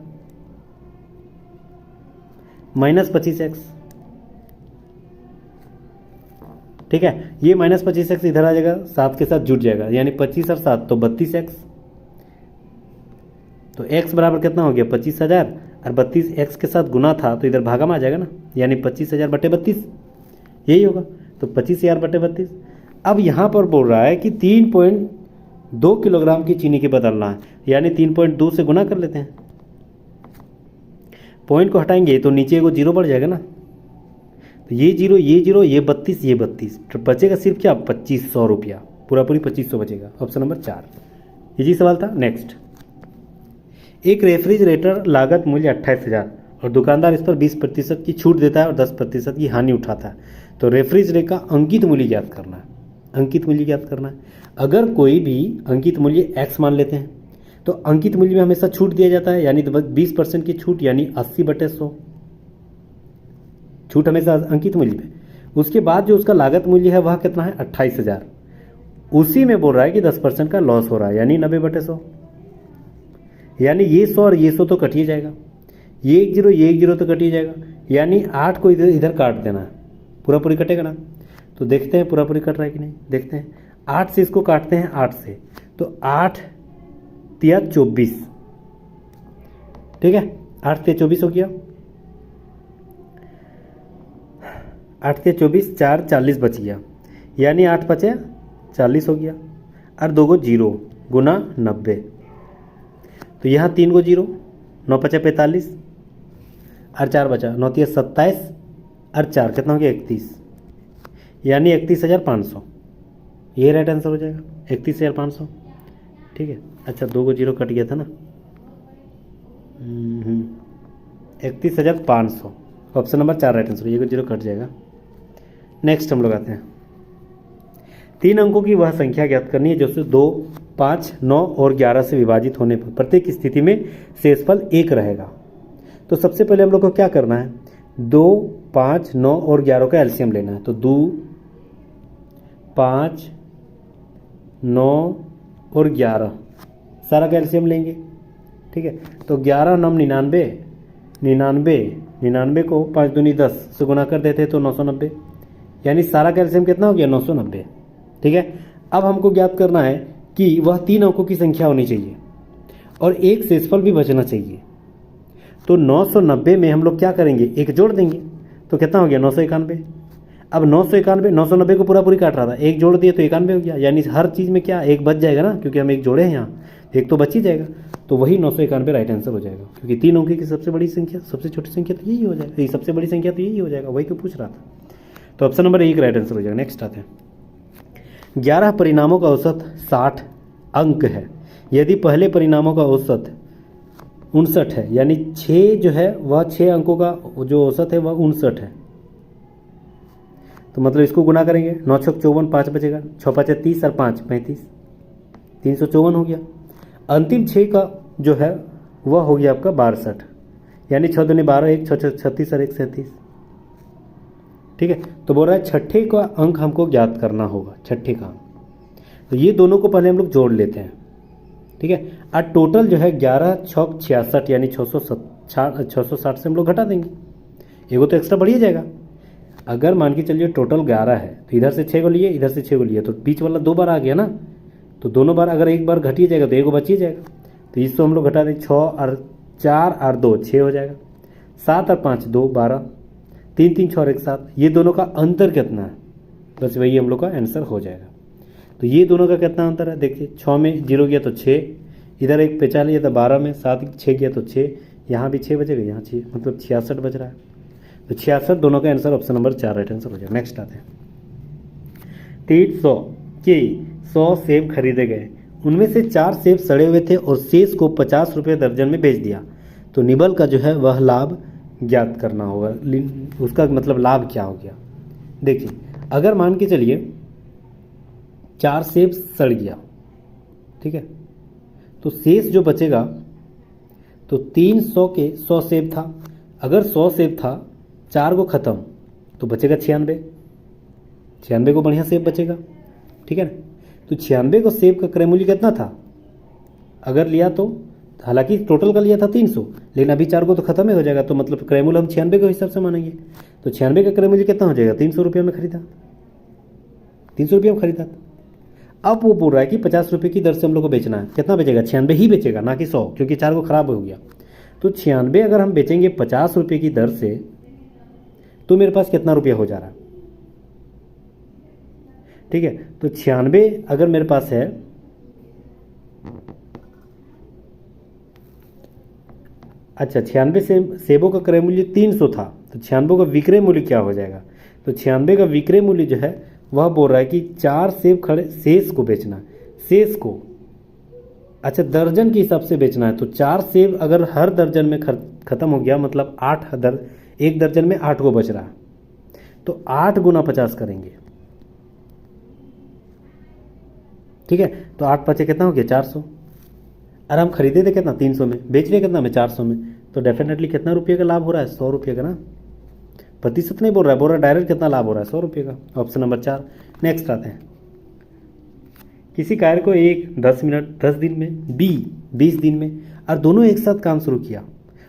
माइनस 25x। ठीक है, ये माइनस 25x इधर आ जाएगा, 7 के साथ जुड़ जाएगा, यानी 25 और 7 तो 32x। तो x बराबर कितना हो गया 25,000 और 32x के साथ गुना था तो इधर भागा में आ जाएगा ना, यानी 25,000/32 यही होगा, तो 25,000/32। अब यहाँ पर बोल रहा है कि 3.2 किलोग्राम की चीनी के बदलना है, यानी 3.2 से गुना कर लेते हैं। पॉइंट को हटाएंगे तो नीचे को जीरो बढ़ जाएगा ना, तो ये जीरो ये 32 ये 32, तो बचेगा सिर्फ क्या 2500 रुपया, पूरा पूरी 2500 बचेगा। ऑप्शन नंबर 4 इजी सवाल था। नेक्स्ट, एक रेफ्रिजरेटर लागत मूल्य 28,000 और दुकानदार इस पर 20% की छूट देता है और 10% की हानि उठाता है, तो रेफ्रिजरेटर का अंकित मूल्य ज्ञात करना है। अंकित मूल्य ज्ञात करना है। अगर कोई भी अंकित मूल्य x मान लेते हैं तो अंकित मूल्य में हमेशा छूट दिया जाता है, यानी 20% की छूट, यानी 80/100 छूट हमेशा अंकित मूल्य पे। उसके बाद जो उसका लागत मूल्य है वह कितना है 28,000, उसी में बोल रहा है कि 10% का लॉस हो रहा है, यानी 90/100, यानी ये 100 और ये 100 तो कट ही जाएगा, ये 1 0 ये 1 0 तो कट ही जाएगा, यानी 8 को इधर इधर काट देना है, पूरा पूरी कटेगा ना। तो देखते हैं पूरा पूरी कट रहा है कि नहीं, देखते हैं। 8 से इसको काटते हैं 8 से, तो 8 तिया 24, ठीक है, 8 तिया 24 हो गया, 8 तिया 24, 4 40 बच गया, यानी 8 5 40 हो गया, और 2 को 0 गुना 90, तो यहाँ 3 को 0, 9 5 45 और 4 बचा, 9 तिया 27 और 4 कितना हो गया 31, यानी 31,500, ये राइट आंसर हो जाएगा 31,500। ठीक है, अच्छा 2 को 0 कट गया था ना, 31,500, ऑप्शन नंबर 4 राइट आंसर, ये को 0 कट जाएगा। नेक्स्ट हम लोग आते हैं, 3 अंकों की वह संख्या ज्ञात करनी है जो 2, 5, 9 और 11 से विभाजित होने पर प्रत्येक स्थिति में शेषफल 1 रहेगा। तो सबसे पहले हम लोग को क्या करना है, 2, 5, 9 और 11 का एलसीएम लेना है। तो 2, 5, 9 और 11 सारा का एलसीएम लेंगे। ठीक है, तो 11 9 99, 99 को 5 दूनी 10 से गुना कर देते तो 990, यानी सारा का एलसीएम कितना हो गया 990। ठीक है, अब हमको ज्ञात करना है कि वह 3 अंकों की संख्या होनी चाहिए और एक शेषफल भी बचना चाहिए। तो 990 में हम लोग क्या करेंगे, एक जोड़ देंगे, तो कितना हो गया 991। अब 991, 990 को पूरा पूरी काट रहा था, एक जोड़ दिए तो 91 हो गया, यानी हर चीज़ में क्या एक बच जाएगा ना, क्योंकि हम एक जोड़े हैं यहाँ, एक तो बच ही जाएगा, तो वही 991 राइट आंसर हो जाएगा, क्योंकि 3 अंकों की सबसे बड़ी संख्या सबसे छोटी संख्या तो यही हो जाएगा, सबसे बड़ी संख्या तो यही हो जाएगा, वही तो पूछ रहा था। तो ऑप्शन नंबर 1 राइट आंसर हो जाएगा। नेक्स्ट आते हैं, 11 परिणामों का औसत 60 अंक है, यदि पहले परिणामों का औसत 59 है, यानी 6 जो है वह 6 अंकों का जो औसत है वह 59 है, तो मतलब इसको गुना करेंगे, 9 6 54, 5 बचेगा, 6 5 30 और 5 35, 354 हो गया। अंतिम 6 का जो है वह हो गया आपका 62, यानी 6 दूनी 12, 1 6 36 और 1 37। ठीक है, तो बोल रहा है छठे का अंक हमको ज्ञात करना होगा, छठे का अंक, तो ये दोनों को पहले हम लोग जोड़ लेते हैं। ठीक है, और टोटल जो है 11 6 66, यानी 660 से हम लोग घटा देंगे, एगो तो एक्स्ट्रा बढ़िए जाएगा। अगर मान के चलिए टोटल 11 है, तो इधर से 6 को लिए, इधर से 6 को लिए, तो बीच वाला 2 बार आ गया ना, तो दोनों बार अगर एक बार घटिए जाएगा तो एगो बच ही जाएगा, तो इसको हम लोग घटा दें, 6 और 4 और 2 6 हो जाएगा, 7 और 5 2 12, 3 3 6 और 1 7, ये दोनों का अंतर कितना है, बस वही हम लोग का आंसर हो जाएगा। तो ये दोनों का कितना अंतर है, देखिए 6 में 0 गया तो 6, इधर एक 45 लिया था 12 में, 7 6 गया तो 6, यहाँ भी 6 बजेगा, यहाँ 6, मतलब 66 बज रहा है। तो 66 दोनों का answer option number 4 right answer हो जाएगा। नेक्स्ट आते हैं। 300 के 100 सेब खरीदे गए, उनमें से 4 सेब सड़े हुए थे और शेष को 50 रुपये दर्जन में बेच दिया, तो निबल का जो है वह लाभ ज्ञात करना होगा। उसका मतलब लाभ क्या हो गया। देखिए अगर मान के चलिए 4 सेब सड़ गया, ठीक है, तो शेष जो बचेगा, तो 300 के 100 सेब था, अगर 100 सेब था, 4 को ख़त्म तो बचेगा 96 को बढ़िया सेब बचेगा, ठीक है ना। तो 96 को सेब का क्रय मूल्य कितना था अगर लिया तो, हालांकि टोटल का लिया था 300, लेकिन अभी 4 को तो खत्म ही हो जाएगा, तो मतलब क्रय मूल्य हम 96 के हिसाब से मानेंगे। तो 96 का क्रय मूल्य कितना हो जाएगा, 300 रुपये में खरीदा, 300 रुपये में खरीदा। अब वो बोल रहा है कि 50 रुपये की दर से हम लोग को बेचना है, कितना बेचेगा, 96 ही बेचेगा, ना कि 100, क्योंकि 4 को खराब हो गया। तो 96 अगर हम बेचेंगे 50 रुपये की दर से, तो मेरे पास कितना रुपया हो जा रहा है, ठीक है। तो 96 अगर मेरे पास है, अच्छा 96 से सेबों का क्रय मूल्य 300 था, तो 96 का विक्रय मूल्य क्या हो जाएगा। तो 96 का विक्रय मूल्य जो है वह बोल रहा है कि 4 सेब खड़े, शेष को बेचना, शेष को अच्छा दर्जन के हिसाब से बेचना है। तो 4 सेब अगर हर दर्जन में खत्म हो गया, मतलब 1 दर्जन में 8 को बच रहा है, तो 8 गुना 50 करेंगे, ठीक है। तो 8 पचे कितना हो गया, 400, और हम खरीदे थे कितना, 300 में, बेच रहे कितना में, 400 में, तो डेफिनेटली कितना रुपये का लाभ हो रहा है, 100 रुपये का ना, प्रतिशत नहीं बोल रहा है, बोल रहा है डायरेक्ट कितना लाभ हो रहा है, 100 रुपये का, ऑप्शन नंबर 4। नेक्स्ट आते हैं। किसी कार्य को 10 मिनट 10 दिन में, बी 20 दिन में, और दोनों एक साथ काम शुरू किया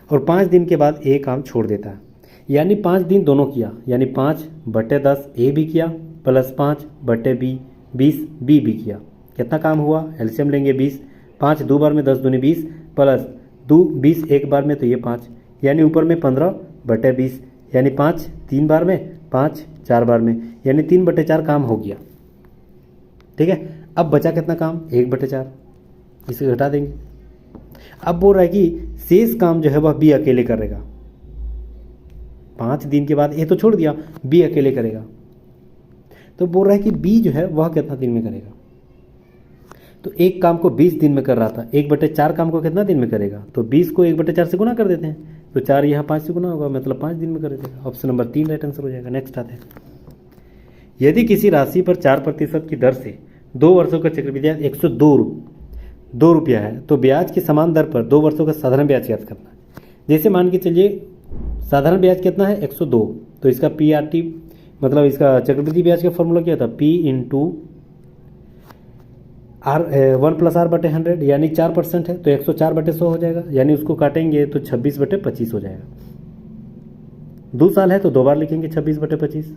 और 5 दिन के बाद ए काम छोड़ देता है, यानी 5 दिन दोनों किया, यानी 5/10 ए भी किया प्लस 5/20 बी भी किया, कितना काम हुआ, एलसीएम लेंगे 20, 5 2 बार में 10 दूनी 20 प्लस 20 एक बार में, तो ये 5, यानी ऊपर में 15/20, यानी 5 3 बार में, 5 4 बार में, यानी 3/4 काम हो गया, ठीक है। अब बचा कितना काम, 1/4, इसे घटा देंगे। अब बोल रहा है कि शेष काम जो है वह बी अकेले करेगा, 5 दिन के बाद ए तो छोड़ दिया, बी अकेले करेगा। तो बोल रहा है कि बी जो है वह कितना दिन में करेगा, तो एक काम को 20 दिन में कर रहा था, 1/4 काम को कितना दिन में करेगा, तो 20 को 1/4 से गुना कर देते हैं, तो 4 यहाँ 5 से गुना होगा, मतलब 5 दिन में कर देगा, ऑप्शन नंबर 3 राइट आंसर हो जाएगा। नेक्स्ट आते हैं। यदि किसी राशि पर 4% की दर से 2 वर्षों का चक्रवृद्धि ब्याज 102 रुपया है, तो ब्याज की समान दर पर 2 वर्षों का साधारण ब्याज ज्ञात करना है। जैसे मान के चलिए साधारण ब्याज कितना है, 102, तो इसका PRT मतलब इसका चक्रवृद्धि ब्याज का फॉर्मूला क्या था, P इंटू R 1 + R/100, यानी 4% है, तो 104/100 हो जाएगा, यानी उसको काटेंगे तो 26/25 हो जाएगा। 2 साल है तो 2 बार लिखेंगे 26/25,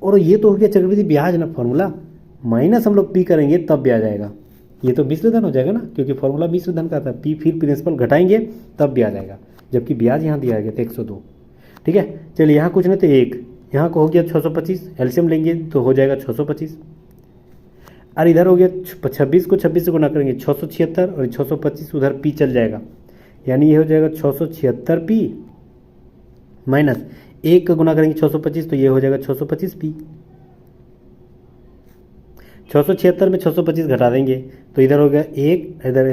और ये तो हो गया चक्रवृद्धि ब्याज ना फॉर्मूला, माइनस हम लोग पी करेंगे तब ब्याज आएगा, ये तो मिश्रधन हो जाएगा ना, क्योंकि फॉर्मूला मिश्रधन का था, पी फिर प्रिंसिपल घटाएंगे तब ब्याज आएगा, जबकि ब्याज यहाँ दिया गया था 102, ठीक है। चलिए यहाँ कुछ नहीं तो 1, यहाँ को हो गया 625, एलसीएम लेंगे तो हो जाएगा 625, और इधर हो गया 26 को 26 से गुना करेंगे 676, और 625 उधर पी चल जाएगा, यानी ये हो जाएगा 676 पी माइनस 1 का गुना करेंगे 625, तो ये हो जाएगा 625 पी। 676 में 625 घटा देंगे तो इधर हो गया 1, इधर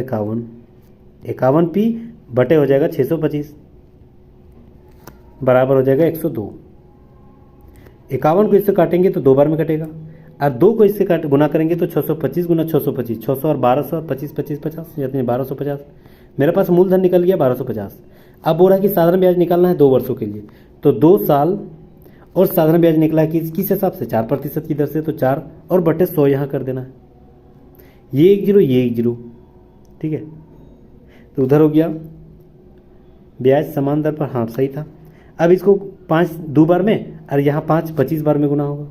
51 पी बटे हो जाएगा 625 बराबर हो जाएगा 102। 51 को इससे काटेंगे तो 2 बार में कटेगा, और 2 को इससे गुना करेंगे तो 625 गुना 625, 600 और 1200, 25 25 50, यानी 1250। मेरे पास मूलधन निकल गया 1250। अब बोल रहा है कि साधारण ब्याज निकालना है 2 वर्षों के लिए, तो 2 साल और साधारण ब्याज निकला है किस हिसाब से, 4% की दर से, तो 4 और बटे 100 यहाँ कर देना है, ये 1 0 ये 1 0, ठीक है। तो उधर हो गया ब्याज समान दर पर, हाँ सही था। अब इसको 5 2 बार में, और यहाँ 5 25 बार में गुना होगा,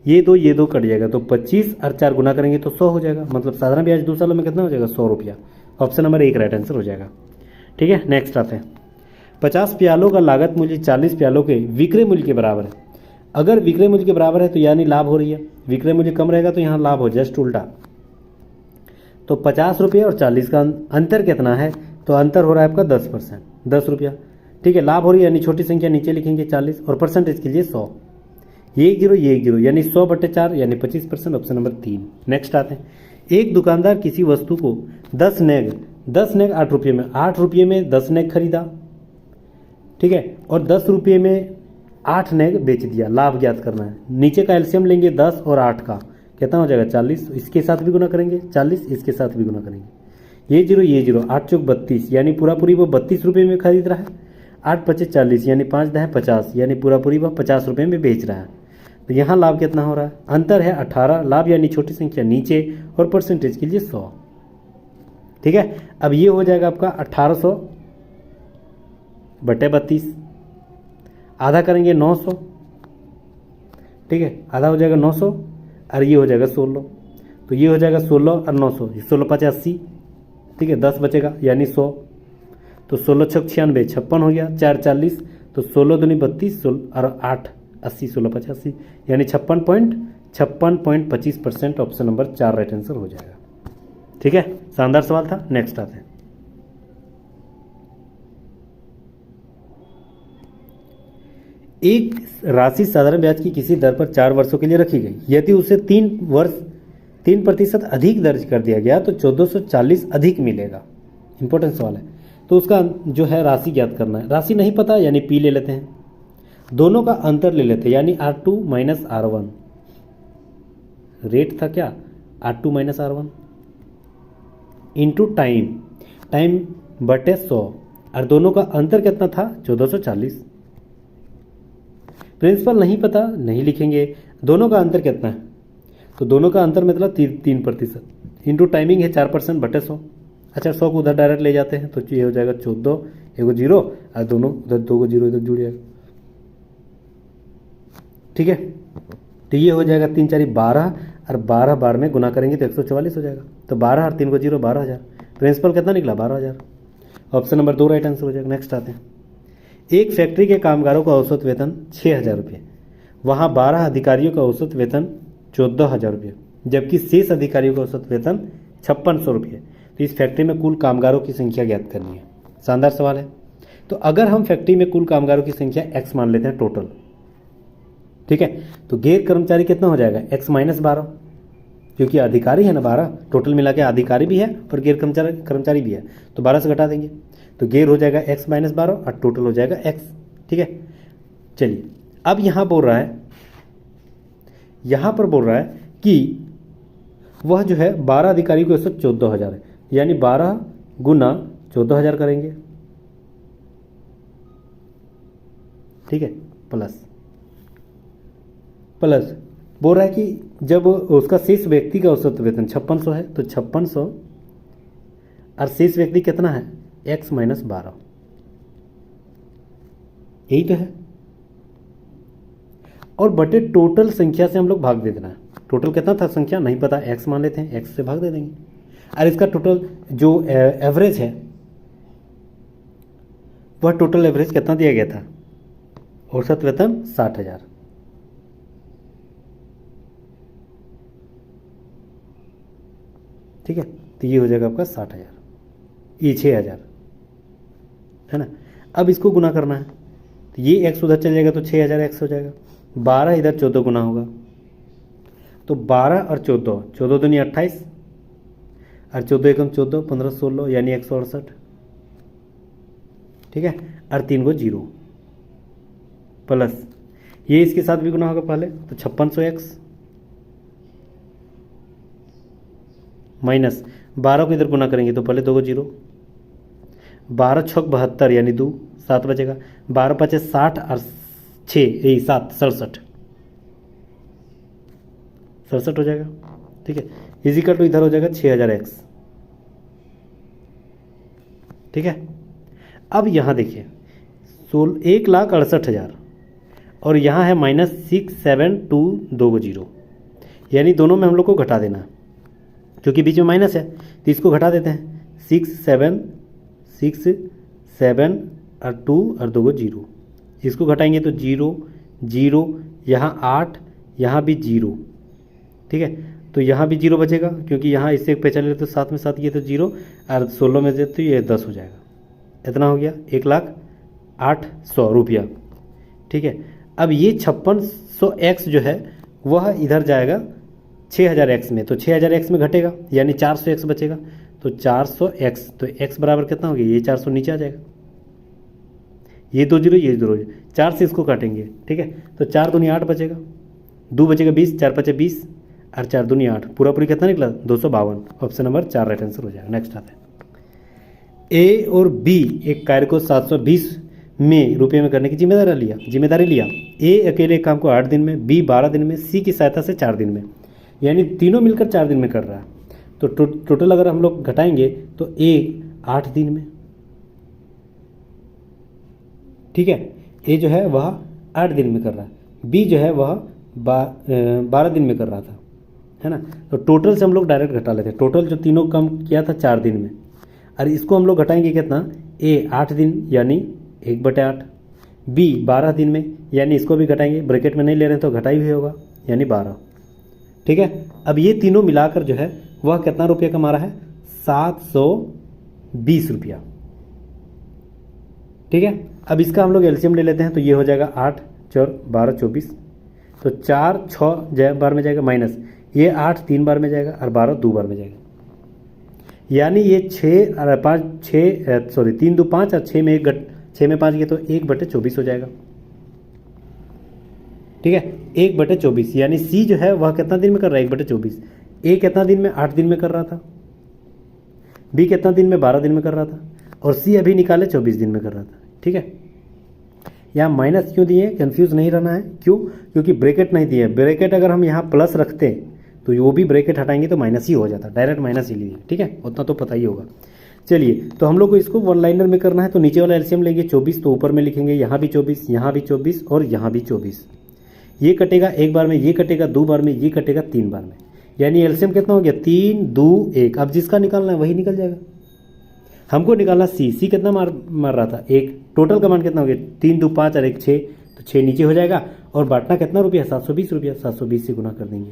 ये 2 कट जाएगा, तो 25 और 4 गुना करेंगे तो 100 हो जाएगा, मतलब साधारण ब्याज 2 सालों में कितना हो जाएगा, 100 रुपया, ऑप्शन नंबर 1 राइट आंसर हो जाएगा, ठीक है। नेक्स्ट आते हैं। 50 प्यालों का लागत मूल्य 40 प्यालों के विक्रय मूल्य के बराबर है। अगर विक्रय मूल्य के बराबर है तो यानी लाभ हो रही है, विक्रय मूल्य कम रहेगा तो यहाँ लाभ हो, जस्ट उल्टा। तो 50 रुपये और 40 का अंतर कितना है, तो अंतर हो रहा है आपका 10%, 10 रुपया। ठीक है, लाभ हो रही है यानी छोटी संख्या नीचे लिखेंगे 40 और परसेंटेज के लिए 100, ये 1 जीरो ये 1 जीरो यानी 100/4 यानी 25%, ऑप्शन नंबर 3। नेक्स्ट आते हैं, एक दुकानदार किसी वस्तु को 10 नेग 8 रुपये में 10 नेग खरीदा, ठीक है, और 10 रुपये में 8 नेग बेच दिया। लाभ ज्ञात करना है। नीचे का एलसीएम लेंगे 10 और 8 का, कितना हो जाएगा 40, इसके साथ भी गुना करेंगे 40, इसके साथ भी गुना करेंगे, ये जीरो 8 चौक 32 यानी पूरी वो 32 रुपये में खरीद रहा है, 8 पचे 40 यानी 5 दह 50 यानी पूरी वह 50 रुपये में बेच रहा है। तो यहाँ लाभ कितना हो रहा है, अंतर है 18, लाभ यानी छोटी संख्या नीचे और परसेंटेज के लिए 100। ठीक है, अब ये हो जाएगा आपका 1800/32, आधा करेंगे 900, ठीक है, आधा हो जाएगा 900 और ये हो जाएगा 16, तो ये हो जाएगा 16 और 900, 16 5 80, ठीक है, 10 बचेगा यानी 100, तो 16 6 96 56 हो गया, 4 40, तो 16 दूनी 32 और 8 80, 16 85 यानी 56.25%, ऑप्शन नंबर 4 राइट आंसर हो जाएगा। ठीक है, शानदार सवाल था। नेक्स्ट आते हैं, एक राशि साधारण ब्याज की किसी दर पर 4 वर्षों के लिए रखी गई, यदि उसे 3% अधिक दर्ज कर दिया गया तो 1440 अधिक मिलेगा। इंपॉर्टेंट सवाल है, तो उसका जो है राशि ज्ञात करना है। राशि नहीं पता यानी पी ले लेते हैं, दोनों का अंतर ले लेते हैं यानी R2 माइनस R1, रेट था क्या R2 minus R1 into time बटे 100, और दोनों का अंतर कितना था 1440। प्रिंसिपल नहीं पता नहीं लिखेंगे, दोनों का अंतर कितना है, तो दोनों का अंतर मतलब 3% इंटू टाइमिंग है 4% बटे 100। अच्छा 100 को उधर डायरेक्ट ले जाते हैं तो ये हो जाएगा 14, एगो जीरो और दोनों उधर 2 को जीरो इधर जुड़ जाएगा। ठीक है, तो ये हो जाएगा 3 4 12 और 12 बार में गुना करेंगे तो 144 हो जाएगा, तो 12 और 3 को जीरो 12,000, प्रिंसिपल कितना निकला 12,000, ऑप्शन नंबर 2 राइट आंसर हो जाएगा। नेक्स्ट आते हैं, एक फैक्ट्री के कामगारों का औसत वेतन 6,000 रुपये, वहाँ 12 अधिकारियों का औसत वेतन 14,000 रुपये, जबकि शेष अधिकारियों का औसत वेतन 5600 रुपये। तो इस फैक्ट्री में कुल कामगारों की संख्या ज्ञात करनी है। शानदार सवाल है। तो अगर हम फैक्ट्री में कुल कामगारों की संख्या x मान लेते हैं टोटल, ठीक है, तो गैर कर्मचारी कितना हो जाएगा x माइनस 12, क्योंकि अधिकारी है ना 12, टोटल मिला के अधिकारी भी है और गैर कर्मचारी भी है, तो 12 से घटा देंगे तो गैर हो जाएगा x माइनस 12 और टोटल हो जाएगा x। ठीक है, चलिए अब यहाँ बोल रहा है, यहाँ पर बोल रहा है कि वह जो है 12 अधिकारी को औसत 14,000 है, यानी 12 गुना 14,000 करेंगे, ठीक है, प्लस बोल रहा है कि जब उसका शेष व्यक्ति का औसत वेतन 5600 है तो 5600 और शेष व्यक्ति कितना है x माइनस 12, यही तो है, और बटे टोटल संख्या से हम लोग भाग दे देना है। टोटल कितना था संख्या नहीं पता, x मान लेते हैं, x से भाग दे देंगे, और इसका टोटल जो एवरेज है वह टोटल एवरेज कितना दिया गया था, औसत वेतन 60,000। ठीक है, तो ये हो जाएगा आपका 60,000, ये 6,000 है ना। अब इसको गुना करना है, तो ये x उधर चल जाएगा तो 6,000 x हो जाएगा, 12 इधर 14 गुना होगा, तो 12 और 14, 14 दूनी 28 और 14 एकम 14, 15 16 यानी 168, ठीक है, और 3 को जीरो, प्लस ये इसके साथ भी गुना होगा पहले तो 5600x माइनस 12 को इधर गुना करेंगे तो पहले 2 को जीरो, 12 छक 72 यानी 2 7 बचेगा, 12 पचे 60 और 6 यही 7 67 हो जाएगा। ठीक है, इजिकल टू इधर हो जाएगा 6,000x। ठीक है, अब यहाँ देखिए 1,68,000 और यहाँ है -6720, यानी दोनों में हम लोग को घटा देना है क्योंकि बीच में माइनस है, तो इसको घटा देते हैं 6 7 और 2 और 2 को जीरो, इसको घटाएंगे तो 0 0, यहाँ 8, यहाँ भी 0, ठीक है, तो यहाँ भी 0 बचेगा, क्योंकि यहाँ इससे पे चले तो 7 में 7 ये तो 0, और 16 में से तो ये 10 हो जाएगा। इतना हो गया 1,08,100 रुपया। ठीक है, अब ये 5600x जो है वह इधर जाएगा 6000x में, तो 6000x में घटेगा यानी 400x बचेगा। तो 400x, तो x बराबर कितना हो गया, ये 400 नीचे आ जाएगा, ये 2 0 ये 2 0, 4 से इसको काटेंगे। ठीक है, तो 4 दूनी 8 बचेगा, 2 बचेगा 20, 4 5 20 और 4 दूनी 8, पूरा पूरी कितना निकला 252। ऑप्शन नंबर 4 राइट आंसर हो जाएगा। नेक्स्ट आता है, ए और बी एक कार्य को 720 में रुपये में करने की जिम्मेदारी लिया। ए अकेले काम को 8 दिन में, बी 12 दिन में, सी की सहायता से 4 दिन में, यानी तीनों मिलकर 4 दिन में कर रहा है। तो टोटल अगर हम लोग घटाएंगे तो ए 8 दिन में, ठीक है, ए जो है वह 8 दिन में कर रहा है, बी जो है वह 12 दिन में कर रहा था, है ना। तो टोटल से हम लोग डायरेक्ट घटा लेते हैं। टोटल जो तीनों काम किया था 4 दिन में, और इसको हम लोग घटाएंगे कितना, ए 8 दिन यानी 1/8, बी 12 दिन में यानी इसको भी घटाएंगे, ब्रैकेट में नहीं ले रहे हैं तो घटाई हुई होगा यानी 12। ठीक है, अब ये तीनों मिलाकर जो है वह कितना रुपया कमा रहा है, 720 रुपया। ठीक है, अब इसका हम लोग एलसीएम ले लेते हैं, तो ये हो जाएगा 8 4 12 24, तो 4 6 बार में जाएगा माइनस, ये 8 3 बार में जाएगा और 12 2 बार में जाएगा, यानी ये 6 और 5 6 सॉरी 3 2 5 और 6 में 5 गए तो 1/24 हो जाएगा। ठीक है, 1/24, यानी सी जो है वह कितना दिन में कर रहा है, 1/24। ए कितना दिन में, 8 दिन में कर रहा था, बी कितना दिन में, 12 दिन में कर रहा था, और सी अभी निकाले 24 दिन में कर रहा था। ठीक है, यहाँ माइनस क्यों दिए, कंफ्यूज नहीं रहना है, क्यों, क्योंकि ब्रैकेट नहीं दिए। ब्रैकेट अगर हम यहाँ प्लस रखते तो वो भी ब्रैकेट हटाएंगे तो माइनस ही हो जाता, डायरेक्ट माइनस ही लिए। ठीक है, उतना तो पता ही होगा। चलिए, तो हम लोग को इसको वन लाइनर में करना है, तो नीचे वाला एलसीएम लेंगे 24, तो ऊपर में लिखेंगे यहाँ भी 24, यहाँ भी 24 और यहाँ भी 24। ये कटेगा एक बार में, ये कटेगा 2 बार में, ये कटेगा 3 बार में, यानी एलसीएम कितना हो गया 3 2 1। अब जिसका निकालना है वही निकल जाएगा। हमको निकालना सी कितना मार रहा था 1, टोटल का मान कितना हो गया 3 2 5 और 1 6, तो 6 नीचे हो जाएगा, और बांटना कितना रुपया 720 रुपया, 720 से गुना कर देंगे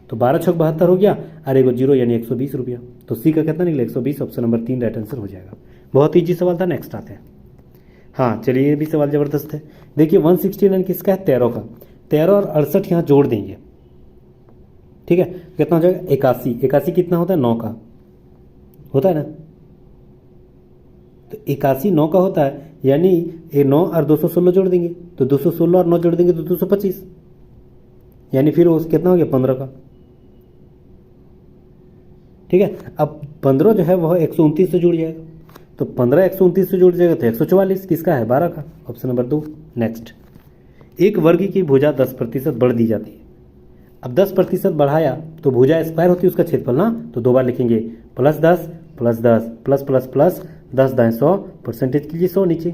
तो 12 6 72 हो गया, और 1 0 यानी 120 रुपया। तो सी का कितना निकला 120, ऑप्शन नंबर 3 राइट आंसर हो जाएगा। बहुत ईजी सवाल था। नेक्स्ट आते हैं, हाँ चलिए ये भी सवाल ज़बरदस्त है। देखिए 169 किसका है, 13 का, 13 और 68 यहाँ जोड़ देंगे। ठीक है, कितना हो जाएगा 81, 81 कितना होता है 9 का होता है ना, तो 81 9 का होता है, यानी ये 9 और 216 जोड़ देंगे, तो 216 और 9 जोड़ देंगे तो 225, यानी फिर वो कितना हो गया 15 का। ठीक है, अब 15 जो है वह 129 से जुड़ जाएगा, तो 15 129 से जुड़ जाएगा तो 144 किसका है 12 का, ऑप्शन नंबर 2। नेक्स्ट, एक वर्ग की भुजा 10% बढ़ दी जाती है। अब 10% बढ़ाया तो भुजा स्क्वायर होती है उसका क्षेत्रफल ना, तो 2 बार लिखेंगे +10 +10 प्लस प्लस प्लस 10 दाएं 100, परसेंटेज कीजिए 100 नीचे,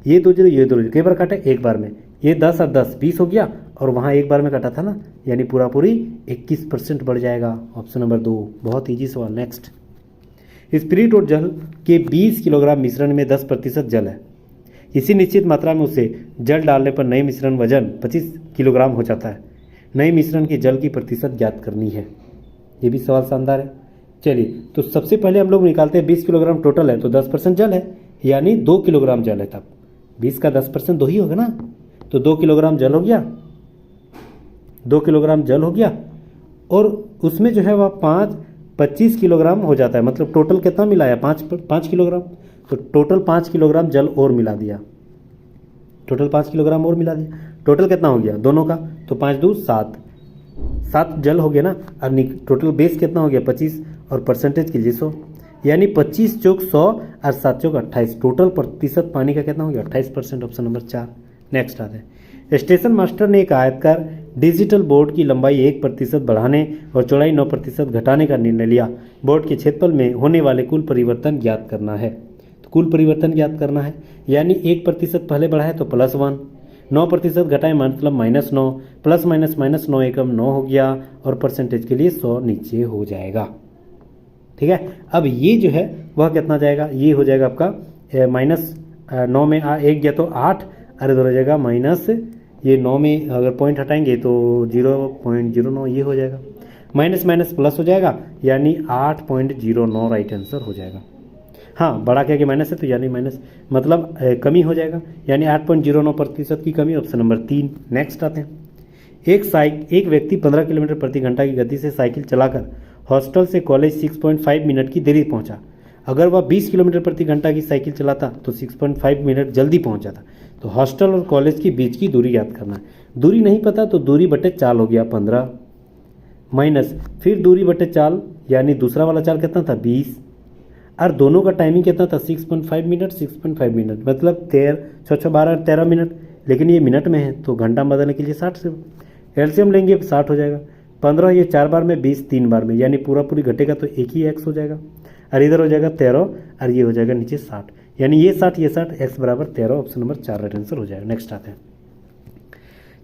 ये 2 0 ये 2 0 कई बार काटे, एक बार में, ये 10 और 10 20 हो गया, और वहाँ एक बार में काटा था ना, यानी पूरा पूरी 21% बढ़ जाएगा, ऑप्शन नंबर 2। बहुत ईजी सवाल। नेक्स्ट, स्पिरिट और जल के 20 किलोग्राम मिश्रण में 10% जल है, इसी निश्चित मात्रा में उसे जल डालने पर नए मिश्रण वजन 25 किलोग्राम हो जाता है। नए मिश्रण की जल की प्रतिशत ज्ञात करनी है। ये भी सवाल शानदार है। चलिए, तो सबसे पहले हम लोग निकालते हैं 20 किलोग्राम टोटल है तो 10% जल है, यानी 2 किलोग्राम जल है, तब 20 का 10% 2 ही होगा ना, तो 2 किलोग्राम जल हो गया, 2 किलोग्राम जल हो गया, और उसमें जो है वह 25 किलोग्राम हो जाता है, मतलब टोटल कितना मिलाया 5 किलोग्राम, तो टोटल 5 किलोग्राम जल और मिला दिया, टोटल 5 किलोग्राम और मिला दिया, टोटल कितना हो गया दोनों का, तो 5 2 7 7 जल हो गया ना, और टोटल बेस कितना हो गया 25, और परसेंटेज कीजिए 100, यानी 25 चौक 100 और 7 चौक 28, टोटल प्रतिशत पानी का कितना हो गया 28%, ऑप्शन नंबर 4। नेक्स्ट आते हैं, स्टेशन मास्टर ने एक आयताकार डिजिटल बोर्ड की लंबाई 1% बढ़ाने और चौड़ाई 9% घटाने का निर्णय लिया। बोर्ड के क्षेत्रफल में होने वाले कुल परिवर्तन ज्ञात करना है। तो कुल परिवर्तन ज्ञात करना है, यानी 1% पहले बढ़ा है तो +1, 9% घटाए मतलब -9, प्लस माइनस -9 एकम 9 हो गया, और परसेंटेज के लिए 100 नीचे हो जाएगा। ठीक है, अब ये जो है वह कितना जाएगा, ये हो जाएगा आपका -9 में 1 गया तो 8, और इधर हो जाएगा माइनस ये 9 में अगर पॉइंट हटाएंगे तो 0.09 ये हो जाएगा, माइनस माइनस प्लस हो जाएगा, यानी 8.09 राइट आंसर हो जाएगा। हाँ, बड़ा क्या कि माइनस है तो यानी माइनस मतलब कमी हो जाएगा, यानी 8.09% की कमी, ऑप्शन नंबर 3। नेक्स्ट आते हैं। एक व्यक्ति 15 किलोमीटर प्रति घंटा की गति से साइकिल चलाकर हॉस्टल से कॉलेज 6.5 मिनट की देरी पहुंचा। अगर वह 20 किलोमीटर प्रति घंटा की साइकिल चलाता तो 6.5 मिनट जल्दी पहुंच जाता। तो हॉस्टल और कॉलेज के बीच की दूरी याद करना है। दूरी नहीं पता तो दूरी बटे चाल हो गया 15, माइनस फिर दूरी बटे चाल, यानी दूसरा वाला चाल कितना था 20, और दोनों का टाइमिंग कितना था 6.5 मिनट, 6.5 मिनट मतलब 13 मिनट, लेकिन ये मिनट में है तो घंटा बदलने के लिए 60 से एलसीएम लेंगे 60 हो जाएगा। 15 ये 4 बार में, 20 3 बार में, यानी पूरी घटेगा तो एक ही एक्स हो जाएगा, और इधर हो जाएगा 13 और ये हो जाएगा नीचे 60, यानी ये 60 ये 60, एक्स बराबर 13, ऑप्शन नंबर 4 राइट आंसर हो जाएगा। नेक्स्ट आते हैं।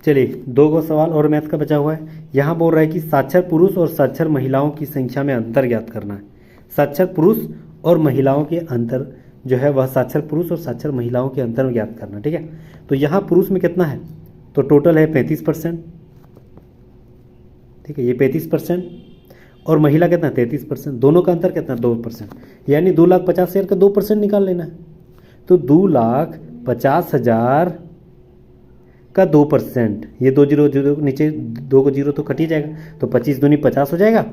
चलिए 2 सवाल और मैथ का बचा हुआ है। यहाँ बोल रहा है कि साक्षर पुरुष और साक्षर महिलाओं की संख्या में अंतर ज्ञात करना है। साक्षर पुरुष और महिलाओं के अंतर जो है वह साक्षर पुरुष और साक्षर महिलाओं के अंतर में ज्ञात करना, ठीक है। तो यहाँ पुरुष में कितना है तो टोटल है 35%, ठीक है, ये 35%, और महिला कितना 33%, दोनों का अंतर कितना 2%, यानी 2,50,000 का 2% निकाल लेना है। तो 2,50,000 का 2%, ये 2 जीरो नीचे 2 को जीरो तो कट ही जाएगा, तो 25 दूनी 50 हो जाएगा,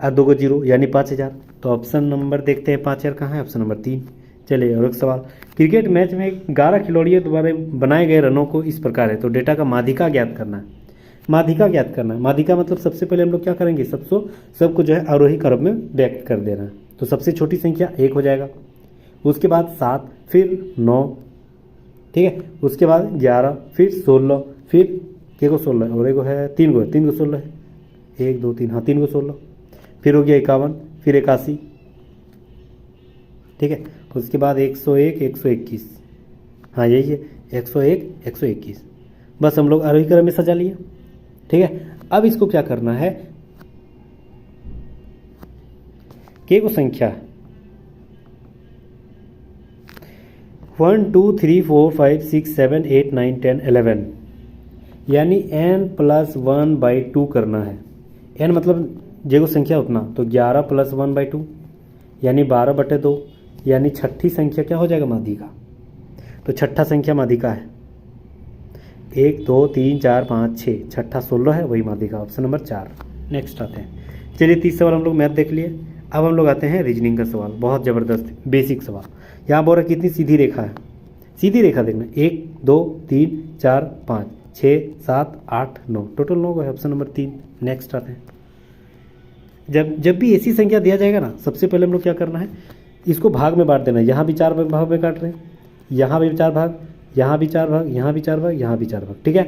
और 2 को जीरो यानी 5,000। तो ऑप्शन नंबर देखते हैं 5,000 कहाँ है, ऑप्शन नंबर 3। चलिए और एक सवाल। क्रिकेट मैच में 11 खिलाड़ियों द्वारा बनाए गए रनों को इस प्रकार है, तो डेटा का माध्यिका ज्ञात करना है। माध्यिका ज्ञात करना है। माध्यिका मतलब सबसे पहले हम लोग क्या करेंगे, सबको जो है आरोही क्रम में व्यक्त कर देना है। तो सबसे छोटी संख्या 1 हो जाएगा, उसके बाद 7, फिर 9, ठीक है, उसके बाद 11, फिर 16, फिर के को 16 और एक है 3 को 16 है, 1 2 3, हाँ 3 को 16, फिर हो गया 51, फिर 81, ठीक है, उसके बाद 101 121, हाँ यही है 101 121। बस हम लोग आरोही क्रम में सजा लिए, ठीक है। अब इसको क्या करना है, के को संख्या 1 2 3 4 5 6 7 8 9 10 11, यानी n+1/2 करना है। n मतलब जे को संख्या उतना, तो 11 + 1/2 यानी 12/2, यानी छठी संख्या क्या हो जाएगा माध्यिका। तो छठा संख्या माध्यिका है 1 2 3 4 5 6, छठा 16 है, वही माध्यिका, ऑप्शन नंबर 4। नेक्स्ट आते हैं। चलिए 30 सवाल हम लोग मैथ देख लिए। अब हम लोग आते हैं रीजनिंग का सवाल, बहुत ज़बरदस्त बेसिक सवाल। यहाँ बोल रहा है कितनी सीधी रेखा है, सीधी रेखा देखना 1 2 3 4 5 6 7 8 9, टोटल 9 है, ऑप्शन नंबर 3। नेक्स्ट आते हैं। जब भी ऐसी संख्या दिया जाएगा ना, सबसे पहले हम लोग क्या करना है, इसको भाग में बांट देना है। यहाँ भी 4 भाग में काट रहे हैं, यहाँ भी 4 भाग, यहाँ भी 4 भाग, यहाँ भी 4 भाग, यहाँ भी 4 भाग, ठीक है।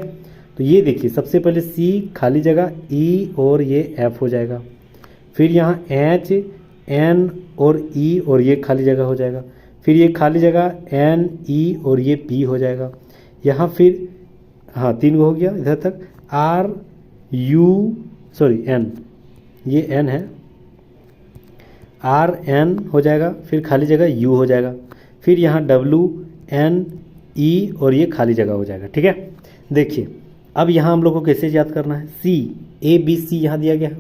तो ये देखिए सबसे पहले C खाली जगह E और ये F हो जाएगा, फिर यहाँ H N और E और ये खाली जगह हो जाएगा, फिर ये खाली जगह N E और ये P हो जाएगा, यहाँ फिर हाँ 3 हो गया इधर तक, R U सॉरी N, ये N है, R N हो जाएगा, फिर खाली जगह U हो जाएगा, फिर यहाँ W N E और ये खाली जगह हो जाएगा, ठीक है। देखिए अब यहाँ हम लोग को कैसे याद करना है, C A B C यहाँ दिया गया,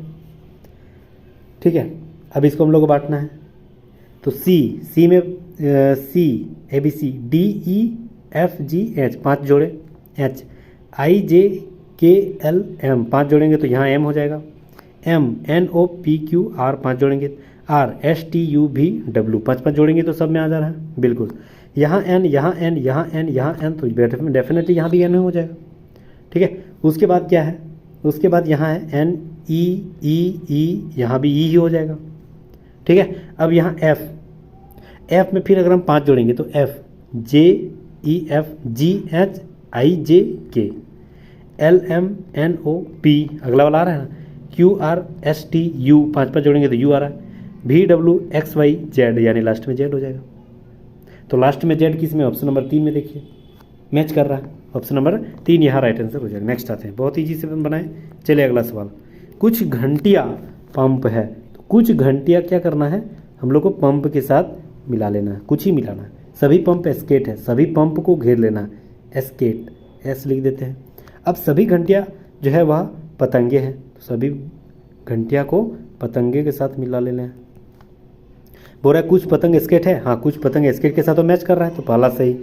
ठीक है। अब इसको हम लोग को बांटना है, तो C में C A B C D E F G H 5 जोड़े, H I J K L M 5 जोड़ेंगे तो यहाँ M हो जाएगा, M N O P Q R 5 जोड़ेंगे, R S T U V W 5 जोड़ेंगे तो सब में आ जा रहा है बिल्कुल। यहाँ N यहाँ N यहाँ N यहाँ N, तो डेफिनेटली यहाँ भी N हो जाएगा, ठीक है। उसके बाद क्या है, उसके बाद यहाँ है N E E E, यहाँ भी E ही हो जाएगा, ठीक है। अब यहाँ F में फिर अगर हम 5 जोड़ेंगे तो F J E F G H I J K L M N O P, अगला वाला आ रहा है ना, Q R S T U 5 जोड़ेंगे तो U आ रहा है, V W X Y Z, यानी लास्ट में Z हो जाएगा। तो लास्ट में Z किस में, ऑप्शन नंबर 3 में देखिए मैच कर रहा है, ऑप्शन नंबर 3 यहाँ राइट आंसर हो जाएगा। नेक्स्ट आते हैं, बहुत ईजी से बनाए। चलिए अगला सवाल। कुछ घंटिया पंप है, तो कुछ घंटिया क्या करना है, हम लोग को पंप के साथ मिला लेना है, कुछ ही मिलाना है। सभी पंप एस्केट है, सभी पंप को घेर लेना है, एस्केट एस लिख देते हैं। अब सभी घंटियाँ जो है वह पतंगे हैं, तो सभी घंटियाँ को पतंगे के साथ मिला लेना है। बोल रहा है कुछ पतंग स्केट है, हाँ कुछ पतंग स्केट के साथ तो मैच कर रहा है, तो पहला सही।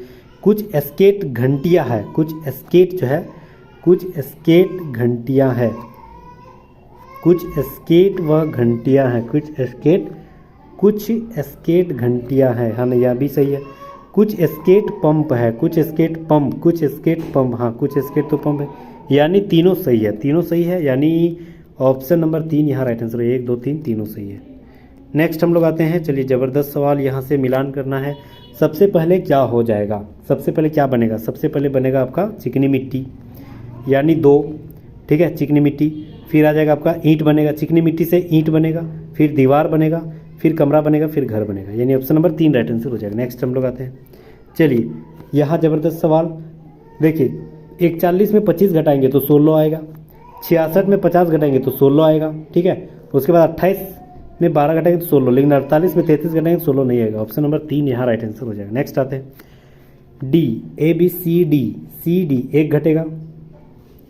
कुछ स्केट घंटियाँ है, कुछ स्केट जो है, कुछ स्केट घंटियाँ है, कुछ स्केट व घंटियाँ हैं, कुछ स्केट घंटियाँ हैं, हाँ नहीं यह भी सही है। कुछ स्केट पंप है, कुछ स्केट पंप, कुछ स्केट पंप, हाँ कुछ स्केट तो पंप है, यानी तीनों सही है, तीनों सही है, यानी ऑप्शन नंबर 3 यहाँ राइट आंसर है। 1 2 3 तीनों सही है। नेक्स्ट हम लोग आते हैं, चलिए ज़बरदस्त सवाल यहाँ से मिलान करना है। सबसे पहले क्या हो जाएगा, सबसे पहले क्या बनेगा, सबसे पहले बनेगा आपका चिकनी मिट्टी यानी 2, ठीक है, चिकनी मिट्टी। फिर आ जाएगा आपका ईंट बनेगा, चिकनी मिट्टी से ईंट बनेगा, फिर दीवार बनेगा, फिर कमरा बनेगा, फिर घर बनेगा, यानी ऑप्शन नंबर 3 राइट आंसर हो जाएगा। नेक्स्ट हम लोग आते हैं, चलिए यहाँ ज़बरदस्त सवाल देखिए। 41 में 25 घटाएंगे तो 16 आएगा, 66 में 50 घटाएंगे तो 16 आएगा, ठीक है। उसके बाद 28 में 12 घटाएंगे तो 16, लेकिन 48 में 33 घटाएंगे तो 16 नहीं आएगा, ऑप्शन नंबर 3 यहाँ राइट आंसर हो जाएगा। नेक्स्ट आते हैं D, A B C D 1 घटेगा,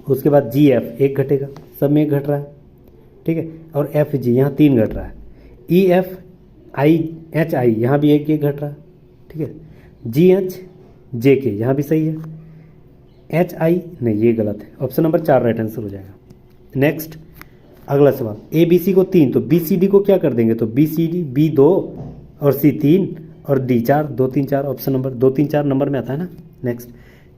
उसके बाद जी एफ 1 घटेगा, सब में 1 घट रहा है, ठीक है, और एफ जी यहाँ 3 घट रहा है, E F I H I यहाँ भी 1 घट रहा है, ठीक है, जी एच जे के यहाँ भी सही है, एच आई नहीं ये गलत है, ऑप्शन नंबर 4 राइट आंसर हो जाएगा। नेक्स्ट अगला सवाल, ए बी सी को 3 तो बी सी डी को क्या कर देंगे, तो बी सी डी बी 2 और सी 3 और डी 4, 2 3 4 ऑप्शन नंबर 2 3 4 नंबर में आता है ना। नेक्स्ट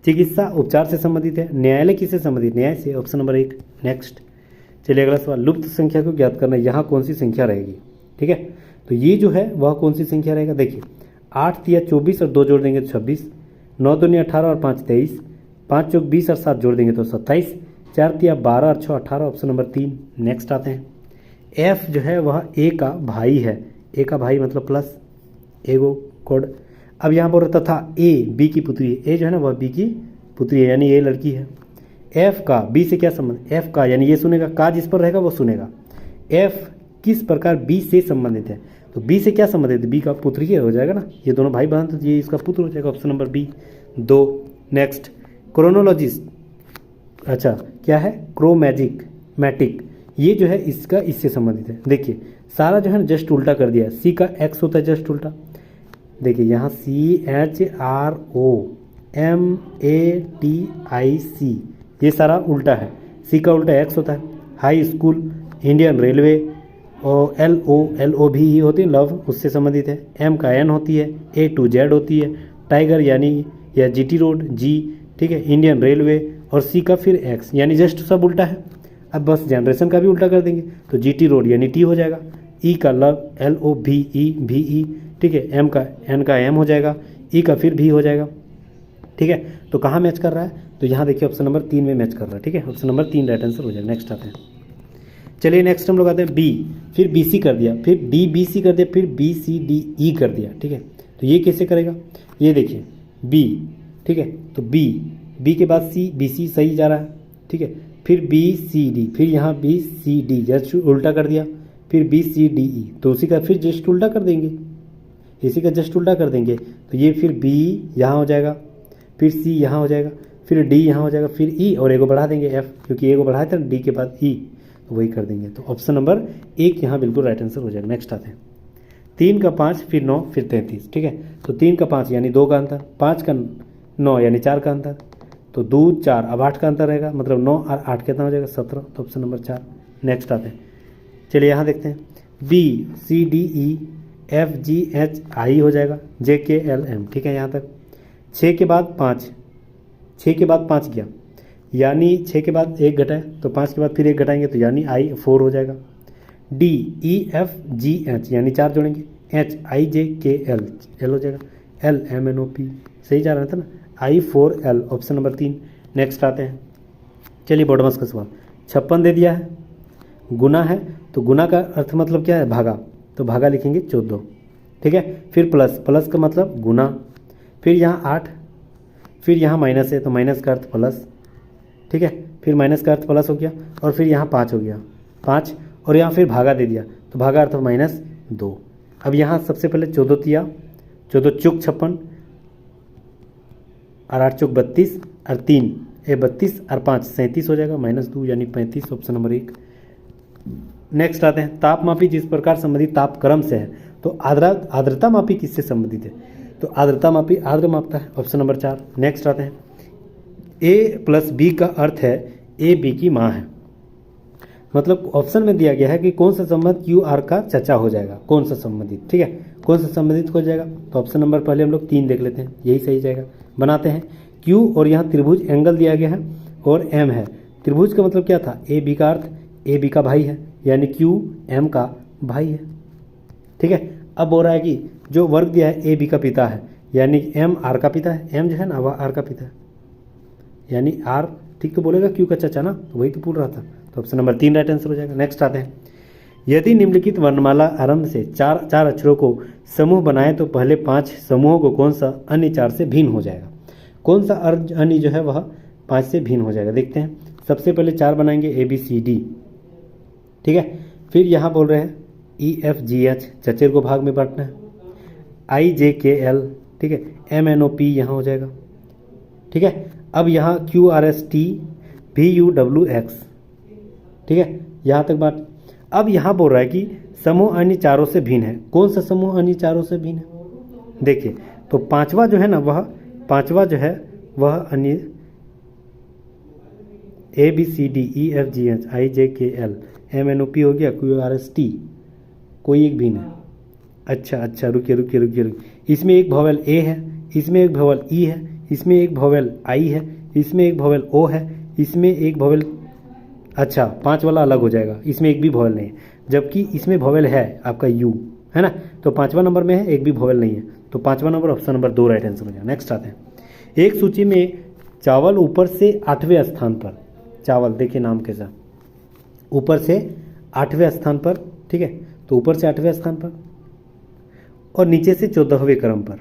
चिकित्सा उपचार से संबंधित है, न्यायालय किससे संबंधित, न्याय से, ऑप्शन नंबर 1। नेक्स्ट चलिए अगला सवाल, लुप्त संख्या को ज्ञात करना है, यहाँ कौन सी संख्या रहेगी, ठीक है, तो ये जो है वह कौन सी संख्या रहेगा, देखिए 8 या 24 और 2 जोड़ देंगे तो 26, 9 दूनी 18 और 5 23, 5 चौक 20 और 7 जोड़ देंगे तो 27, 4 तिया 12 और 6 18, ऑप्शन नंबर 3। नेक्स्ट आते हैं, एफ जो है वह ए का भाई है, ए का भाई मतलब प्लस एगो कोड। अब यहाँ पर तथा ए बी की पुत्री है, ए जो है ना वह बी की पुत्री है, यानी ए लड़की है। एफ का बी से क्या संबंध, एफ का यानी ये सुनेगा, का जिस पर रहेगा वो सुनेगा। एफ किस प्रकार बी से संबंधित है, तो बी से क्या संबंधित है, बी का पुत्र ही हो जाएगा ना, ये दोनों भाई बहन, तो ये इसका पुत्र हो जाएगा, ऑप्शन नंबर बी 2। नेक्स्ट क्रोनोलॉजिस्ट, अच्छा क्या है, क्रोमैजिक, ये जो है इसका इससे संबंधित है। देखिए सारा जो है ना जस्ट उल्टा कर दिया है, सी का एक्स होता है जस्ट उल्टा, देखिए यहाँ CHROMATIC ये सारा उल्टा है, सी का उल्टा एक्स होता है। हाई स्कूल, इंडियन रेलवे, और LO भी होती है लव, उससे संबंधित है। M का N होती है, A to Z होती है, टाइगर यानी या GT रोड G, ठीक है, इंडियन रेलवे, और C का फिर X, यानी जस्ट सब उल्टा है। अब बस जनरेशन का भी उल्टा कर देंगे तो GT रोड यानी T हो जाएगा, E का लव LOVE, ठीक है, M का N का M हो जाएगा, E का फिर भी हो जाएगा, ठीक है। तो कहाँ मैच कर रहा है, तो यहाँ देखिए ऑप्शन नंबर 3 में मैच कर रहा है, ठीक है, ऑप्शन नंबर 3 राइट आंसर हो जाएगा। नेक्स्ट आते हैं, चलिए नेक्स्ट हम लोग आते हैं बी, फिर BC कर दिया, फिर DBC कर दिया, फिर BCDE कर दिया, ठीक है। तो ये कैसे करेगा, ये देखिए B, ठीक है, तो B के बाद C, BC सही जा रहा है, ठीक है, फिर BCD, फिर यहाँ BCD जस्ट उल्टा कर दिया, फिर BCDE, तो उसी का फिर जस्ट उल्टा कर देंगे, इसी का जस्ट उल्टा कर देंगे, तो ये फिर B यहाँ हो जाएगा, फिर C यहाँ हो जाएगा, फिर D यहाँ हो जाएगा, फिर E और एगो बढ़ा देंगे F, क्योंकि एगो बढ़ाया था D के बाद E, तो वही कर देंगे, तो ऑप्शन नंबर 1 यहाँ बिल्कुल राइट आंसर हो जाएगा। नेक्स्ट आते हैं, 3 का 5 फिर 9 फिर 33, ठीक है, तो 3 का 5 यानी 2 का अंतर, 5 का 9 यानी 4 का अंतर, तो 2 4 अब 8 का अंतर रहेगा, मतलब 9 और 8 कितना हो जाएगा 17, तो ऑप्शन नंबर 4। नेक्स्ट आते हैं, चलिए यहाँ देखते हैं, BCDEFGHI हो जाएगा, JKLM, ठीक है, यहाँ तक 6 के बाद 5 गया, यानी 6 के बाद 1 घटाए तो 5 के बाद फिर 1 घटाएंगे तो यानी I 4 हो जाएगा। DEFGH यानी 4 जोड़ेंगे, HIJKL L हो जाएगा, LMNOP सही जा रहा था ना, I4L ऑप्शन नंबर 3। नेक्स्ट आते हैं, चलिए बॉडमस का सवाल, 56 दे दिया है, गुना है, तो गुना का अर्थ मतलब क्या है, भागा, तो भागा लिखेंगे 14, ठीक है, फिर प्लस का मतलब गुना, फिर यहाँ 8, फिर यहाँ माइनस है तो माइनस का अर्थ प्लस, ठीक है, फिर माइनस का अर्थ प्लस हो गया, और फिर यहाँ 5 हो गया 5, और यहाँ फिर भागा दे दिया तो भागा अर्थ -2। अब यहाँ सबसे पहले 14 तिया 14 चौक 56 और 8 चौक 32 और 3 ये 32 और 5 37 हो जाएगा, -2 यानी 35, ऑप्शन नंबर 1। नेक्स्ट आते हैं, तापमापी जिस प्रकार संबंधित तापक्रम से है तो आर्द्रता मापी किससे संबंधित है? तो आर्द्रता मापी आर्द्र मापता है, ऑप्शन नंबर 4। नेक्स्ट आते हैं, A + B का अर्थ है A B की माँ है। मतलब ऑप्शन में दिया गया है कि कौन सा संबंध क्यू आर का चचा हो जाएगा, कौन सा संबंधित, ठीक है, कौन सा संबंधित हो जाएगा। तो ऑप्शन नंबर पहले हम लोग 3 देख लेते हैं, यही सही जाएगा। बनाते हैं, क्यू और यहाँ त्रिभुज एंगल दिया गया है और एम है। त्रिभुज का मतलब क्या था? ए बी का अर्थ ए बी का भाई है, यानी क्यू एम का भाई है, ठीक है। अब बोल रहा है कि जो वर्ग दिया है ए बी का पिता है, यानी एम आर का पिता है, एम जो है ना वह आर का पिता है, यानी आर ठीक तो बोलेगा क्यू का चचा ना, तो वही तो पूछ रहा था। तो ऑप्शन नंबर 3 राइट आंसर हो जाएगा। नेक्स्ट आते हैं, यदि निम्नलिखित वर्णमाला आरंभ से चार अक्षरों को समूह बनाए तो पहले 5 समूहों को कौन सा अन्य 4 से भिन्न हो जाएगा? कौन सा अन्य जो है वह 5 से भिन्न हो जाएगा? देखते हैं। सबसे पहले 4 बनाएंगे ABCD, ठीक है। फिर यहाँ बोल रहे हैं EFGH, चचेर को भाग में बांटना है, IJKL, ठीक है, MNOP यहाँ हो जाएगा, ठीक है। अब यहाँ QRST VUWX, ठीक है, यहाँ तक बात। अब यहाँ बोल रहा है कि समूह अन्य 4 से भिन्न है। कौन सा समूह अन्य 4 से भिन्न है? देखिए, तो पांचवा जो है ना वह अन्य ABCD EFGH IJKL MNOP हो गया, QRST, कोई एक भिन्न है। अच्छा, रुकिए, इसमें एक भॉवेल A है, इसमें एक भॉवेल E है, इसमें एक भॉवेल I है, इसमें एक भॉवेल O है, इसमें एक भॉवेल, अच्छा 5 वाला अलग हो जाएगा, इसमें एक भी भॉवेल नहीं है, जबकि इसमें भॉवेल है आपका U, है ना। तो 5वां नंबर में है, एक भी भॉवेल नहीं है, तो 5वां नंबर ऑप्शन नंबर 2 राइट आंसर हो जाएगा। नेक्स्ट आते हैं, एक सूची में चावल ऊपर से 8वें स्थान पर, चावल देखिए नाम कैसा, ऊपर से 8वें स्थान पर, ठीक है, तो ऊपर से 8वें स्थान पर और नीचे से 14वें क्रम पर।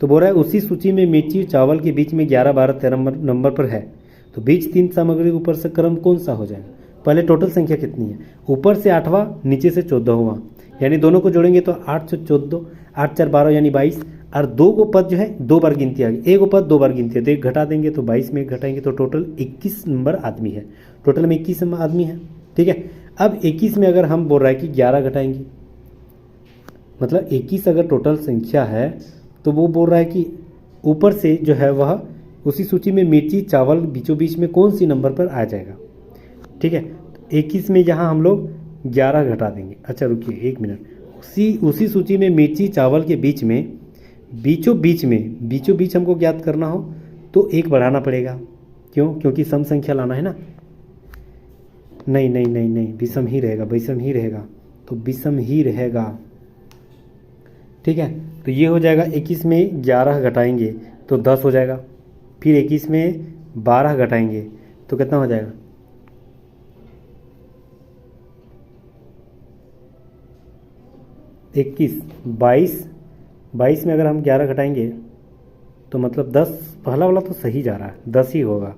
तो बोल रहा है उसी सूची में मिर्ची चावल के बीच में 11, 12, 13 नंबर पर है, तो बीच 3 सामग्री ऊपर से क्रम कौन सा हो जाएगा? पहले टोटल संख्या कितनी है? ऊपर से 8वां, नीचे से 14वां, यानी दोनों को जोड़ेंगे तो 8 से 14, 8 4 12 यानी 22, और 2 को पद जो है 2 बार गिनती आ गई, 1 को पद 2 बार गिनती है, तो 1 घटा देंगे तो 22 में 1 घटाएंगे तो टोटल 21 नंबर आदमी है, टोटल में 21 नंबर आदमी है, ठीक है। अब 21 में अगर हम बोल रहा है कि 11 घटाएंगे, मतलब 21 अगर टोटल संख्या है तो वो बोल रहा है कि ऊपर से जो है वह उसी सूची में मिर्ची चावल बीचों बीच में कौन सी नंबर पर आ जाएगा, ठीक है। 21 में यहाँ हम लोग 11 घटा देंगे। अच्छा रुकिए 1 मिनट, उसी सूची में मिर्ची चावल के बीच में बीचों बीच हमको ज्ञात करना हो तो 1 बढ़ाना पड़ेगा। क्यों? क्योंकि सम संख्या लाना है ना। नहीं, विषम ही रहेगा, तो विषम ही रहेगा, ठीक है। तो ये हो जाएगा 21 में 11 घटाएंगे तो 10 हो जाएगा, फिर 21 में 12 घटाएंगे तो कितना हो जाएगा? 21, 22 में अगर हम 11 घटाएंगे तो मतलब 10, पहला वाला तो सही जा रहा है, 10 ही होगा।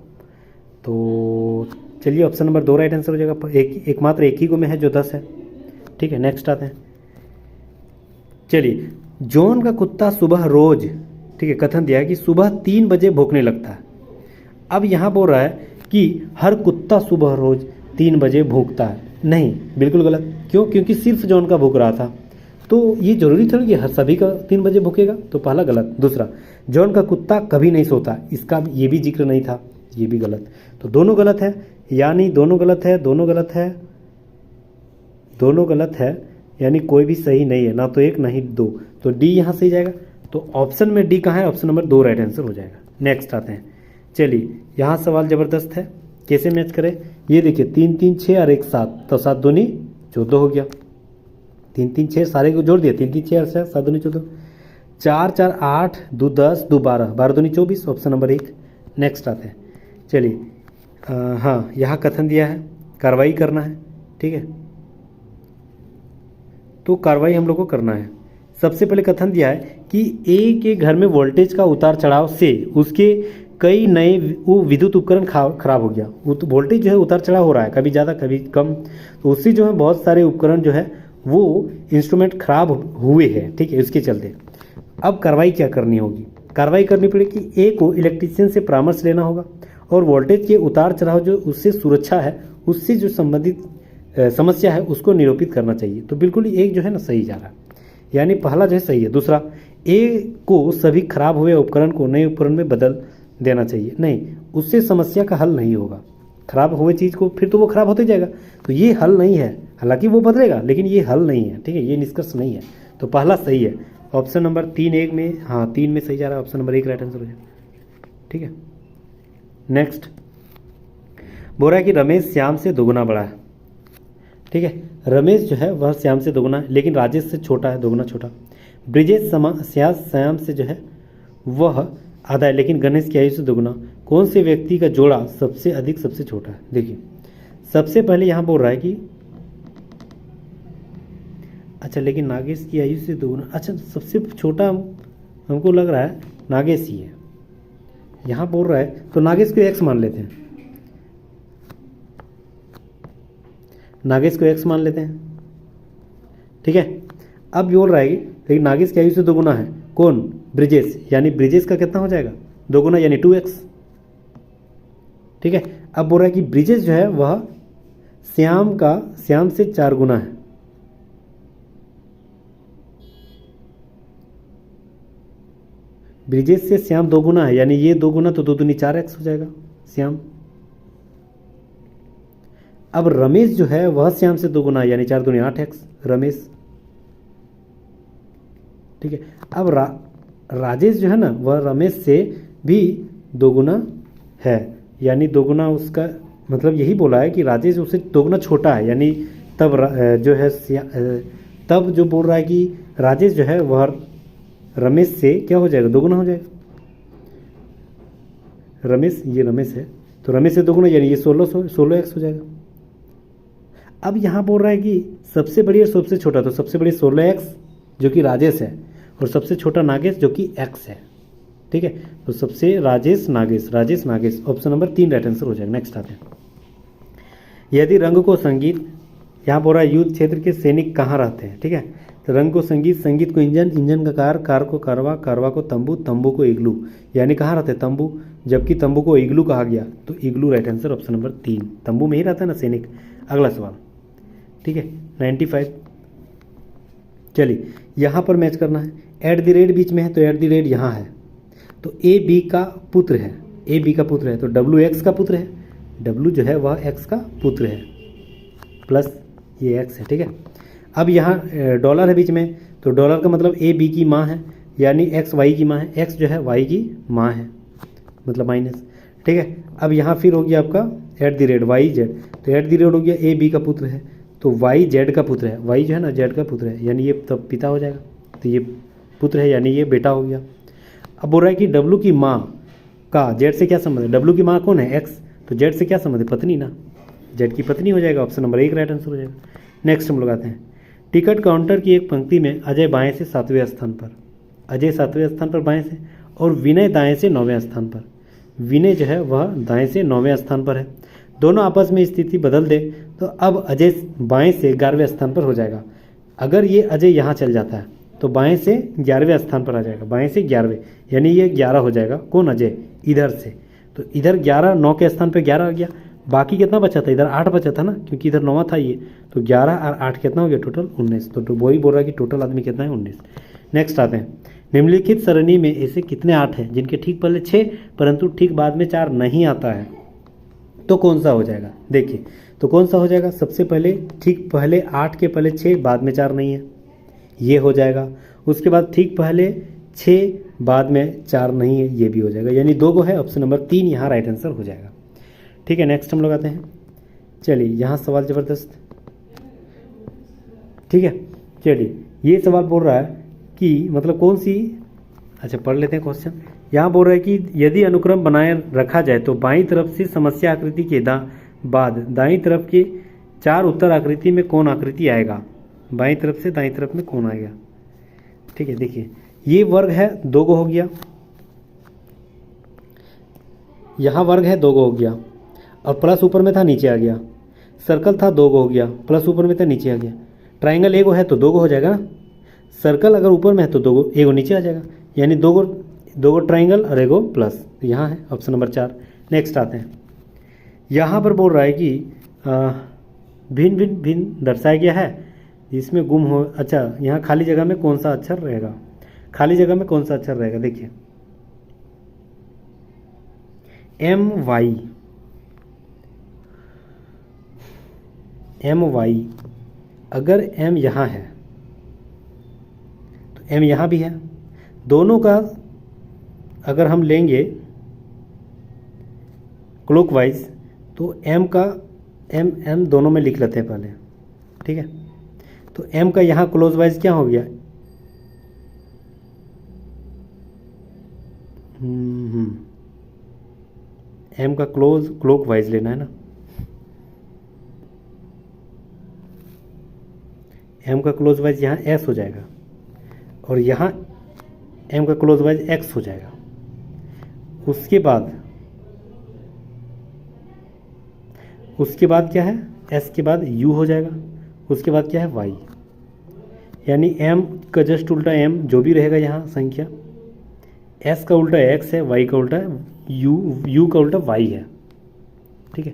तो चलिए ऑप्शन नंबर 2 राइट आंसर हो जाएगा। एकमात्र एक ही को में है जो 10 है, ठीक है। नेक्स्ट आते हैं, चलिए, जॉन का कुत्ता सुबह रोज, ठीक है, कथन दिया है कि सुबह 3 बजे भौंकने लगता है। अब यहाँ बोल रहा है कि हर कुत्ता सुबह रोज 3 बजे भौंकता है। नहीं, बिल्कुल गलत। क्यों? क्योंकि सिर्फ जॉन का भौंक रहा था, तो ये जरूरी थोड़ी कि हर सभी का 3 बजे भौंकेगा, तो पहला गलत। दूसरा, जॉन का कुत्ता कभी नहीं सोता, इसका ये भी जिक्र नहीं था, ये भी गलत। तो दोनों गलत है, यानी दोनों गलत है, यानी कोई भी सही नहीं है, ना तो 1 ना ही 2, तो डी यहाँ सही जाएगा। तो ऑप्शन में डी कहाँ है? ऑप्शन नंबर 2 राइट आंसर हो जाएगा। नेक्स्ट आते हैं, चलिए यहाँ सवाल ज़बरदस्त है, कैसे मैच करें? ये देखिए 3 3 6 और 1 7, तो 7 दूनी 14 हो गया। 3 3 6 सारे को जोड़ दिया, 3 3 6 और 7 दूनी 14, 4 4 8 2 10 2 12, 12 दूनी 24, ऑप्शन नंबर 1। नेक्स्ट आते हैं, चलिए हाँ, यहाँ कथन दिया है कार्रवाई करना है, ठीक है, तो कार्रवाई हम लोग को करना है। सबसे पहले कथन दिया है कि ए के घर में वोल्टेज का उतार चढ़ाव से उसके कई नए विद्युत उपकरण खराब हो गया। वोल्टेज जो है उतार चढ़ाव हो रहा है, कभी ज़्यादा कभी कम, तो उससे जो है बहुत सारे उपकरण जो है वो इंस्ट्रूमेंट खराब हुए हैं, ठीक है, इसके चलते। अब कार्रवाई क्या करनी होगी? कार्रवाई करनी पड़ेगी, ए को इलेक्ट्रीशियन से परामर्श लेना होगा और वोल्टेज के उतार चढ़ाव जो उससे सुरक्षा है, उससे जो संबंधित समस्या है उसको निरूपित करना चाहिए। तो बिल्कुल ही एक जो है ना सही जा रहा है, यानी पहला जो है सही है। दूसरा, ए को सभी खराब हुए उपकरण को नए उपकरण में बदल देना चाहिए। नहीं, उससे समस्या का हल नहीं होगा। खराब हुए चीज़ को फिर तो वो खराब होते जाएगा, तो ये हल नहीं है। हालांकि वो बदलेगा लेकिन ये हल नहीं है, ठीक है, ये निष्कर्ष नहीं है। तो पहला सही है, ऑप्शन नंबर 3 में, हाँ 3 में सही जा रहा है, ऑप्शन नंबर 1 राइट आंसर हो जाएगा, ठीक है। नेक्स्ट बोल रहा है कि रमेश श्याम से दोगुना बड़ा है, ठीक है। रमेश जो है वह श्याम से दोगुना है, लेकिन राजेश से छोटा है, दोगुना छोटा। ब्रिजेश श्याम से जो है वह आधा है, लेकिन गणेश की आयु से दोगुना। कौन से व्यक्ति का जोड़ा सबसे अधिक सबसे छोटा है? देखिए, सबसे पहले यहाँ बोल रहा है कि अच्छा, लेकिन नागेश की आयु से दोगुना, अच्छा सबसे छोटा हमको लग रहा है नागेश ही है, यहाँ बोल रहा है, तो नागेश को एक्स मान लेते हैं, नागेश को एक्स मान लेते हैं, ठीक है। अब बोल रहा है कि लेकिन नागेश की आयु से दोगुना है कौन? ब्रिजेश, यानी ब्रिजेश का कितना हो जाएगा? दोगुना, यानी 2x, ठीक है। अब बोल रहा है कि ब्रिजेश जो है वह श्याम से 4 गुना है, ब्रिजेश से श्याम 2 गुना है, यानी ये 2 गुना तो 2 दूनी 4x हो जाएगा श्याम। अब रमेश जो है वह श्याम से 2 गुना है, यानी 4 दूनी 8x रमेश, ठीक है। अब राजेश जो है ना वह रमेश से भी 2 गुना है, यानी 2 गुना उसका मतलब यही बोला है कि राजेश उससे 2 गुना छोटा है, यानी तब जो है तब जो बोल रहा है कि राजेश जो है वह रमेश से क्या हो जाएगा? 2 गुना हो जाएगा। रमेश, ये रमेश है तो रमेश से 2 गुना, यानी ये 16x हो जाएगा। अब यहाँ बोल रहा है कि सबसे बड़ी और सबसे छोटा, तो सबसे बड़ी 16x जो कि राजेश है, और सबसे छोटा नागेश जो कि x है, ठीक है। तो सबसे Rajesh Nagesh, option number 3 right answer हो जाएगा। नेक्स्ट आते हैं, यदि रंग को संगीत, यहाँ बोल रहा है युद्ध क्षेत्र के सैनिक कहाँ रहते हैं, ठीक है। तो रंग को संगीत, संगीत को इंजन, इंजन का कार को कारवा, कारवा को तंबू, तंबू को इग्लू, यानी कहाँ रहते हैं? तंबू, जबकि तंबू को इग्लू कहा गया, तो इग्लू राइट आंसर, ऑप्शन नंबर 3, तंबू में ही रहता है ना सैनिक। अगला सवाल, ठीक है, 95। चलिए यहाँ पर मैच करना है, एट द रेट बीच में है तो एट द रेट यहाँ है, तो ए बी का पुत्र है, ए बी का पुत्र है, तो डब्ल्यू एक्स का पुत्र है, डब्ल्यू जो है वह एक्स का पुत्र है, प्लस ये एक्स है, ठीक है। अब यहाँ डॉलर है बीच में, तो डॉलर का मतलब ए बी की माँ है, यानी एक्स वाई की माँ है, एक्स जो है वाई की माँ है, मतलब माइनस, ठीक है। अब यहाँ फिर हो गया आपका at the rate Y Z, तो एट द रेट हो गया ए बी का पुत्र है, तो वाई जेड का पुत्र है, वाई जो है ना जेड का पुत्र है, यानी ये तब पिता हो जाएगा, तो ये पुत्र है यानी ये बेटा हो गया। अब बोल रहा है कि डब्ल्यू की माँ का जेड से क्या संबंध है? डब्ल्यू की माँ कौन है? एक्स, तो जेड से क्या संबंध है? पत्नी ना, जेड की पत्नी हो जाएगा, ऑप्शन नंबर 1 राइट आंसर हो जाएगा। नेक्स्ट हम लोग आते हैं, टिकट काउंटर की एक पंक्ति में अजय बाएं से 7वें स्थान पर, अजय 7वें स्थान पर बाएं से, और विनय दाएं से 9वें स्थान पर, विनय जो है वह दाएं से 9वें स्थान पर है। दोनों आपस में स्थिति बदल दे तो अब अजय बाएं से 11वें स्थान पर हो जाएगा। अगर ये अजय यहाँ चल जाता है तो बाएं से 11वें स्थान पर आ जाएगा, बाएं से 11वें, यानी ये 11 हो जाएगा। कौन? अजय, इधर से, तो इधर 11, 9 के स्थान पर 11 आ गया, बाकी कितना बचा था? इधर 8 बचा था ना, क्योंकि इधर 9 था ये, तो 11 और 8 कितना हो गया? टोटल 19। तो वही बोल रहा है कि टोटल आदमी कितना है? 19। नेक्स्ट आते हैं, निम्नलिखित सरणी में ऐसे कितने 8 हैं जिनके ठीक पहले 6 परंतु ठीक बाद में 4 नहीं आता है, तो कौन सा हो जाएगा? देखिए, तो कौन सा हो जाएगा? सबसे पहले ठीक पहले 8 के पहले 6 बाद में 4 नहीं है, ये हो जाएगा। उसके बाद ठीक पहले 6 बाद में 4 नहीं है, ये भी हो जाएगा, यानी 2 गो है, ऑप्शन नंबर 3 यहाँ राइट आंसर हो जाएगा। ठीक है, नेक्स्ट हम लोग आते हैं, चलिए यहाँ सवाल ज़बरदस्त, ठीक है। चलिए ये सवाल बोल रहा है कि मतलब कौन सी, अच्छा पढ़ लेते हैं क्वेश्चन। यहाँ बोल रहा है कि यदि अनुक्रम बनाए रखा जाए तो बाईं तरफ से समस्या आकृति के बाद दाईं तरफ के 4 उत्तर आकृति में कौन आकृति आएगा? बाईं तरफ से दाईं तरफ में कौन आएगा? ठीक है, देखिए ये वर्ग है, 2 गो हो गया, यहाँ वर्ग है, 2 गो हो गया, और प्लस ऊपर में था नीचे आ गया। सर्कल था, 2 गो हो गया, प्लस ऊपर में था नीचे आ गया। ट्राइंगल 1 गो है तो 2 गो हो जाएगा ना, सर्कल अगर ऊपर में है तो 2 गो, 1 गो नीचे आ जाएगा, यानी 2 गो ट्राइंगल और 1 गो प्लस, तो यहाँ है ऑप्शन नंबर 4। नेक्स्ट आते हैं, यहाँ पर बोल रहा है कि भिन्न भिन्न भिन्न दर्शाया गया है जिसमें गुम हो। अच्छा, यहाँ खाली जगह में कौन सा अक्षर रहेगा, खाली जगह में कौन सा अक्षर रहेगा, देखिए एम वाई, अगर एम यहाँ है तो एम यहाँ भी है, दोनों का अगर हम लेंगे क्लॉकवाइज तो एम का एम दोनों में लिख लेते हैं पहले, ठीक है। तो एम का यहाँ क्लॉकवाइज क्या हो गया, एम का क्लॉकवाइज लेना है ना, एम का क्लॉकवाइज यहाँ एस हो जाएगा और यहाँ एम का क्लॉकवाइज एक्स हो जाएगा। उसके बाद क्या है, एस के बाद यू हो जाएगा, उसके बाद क्या है वाई, यानी एम का जस्ट उल्टा एम जो भी रहेगा यहाँ संख्या, एस का उल्टा एक्स है, वाई का उल्टा यू का उल्टा वाई है, ठीक है।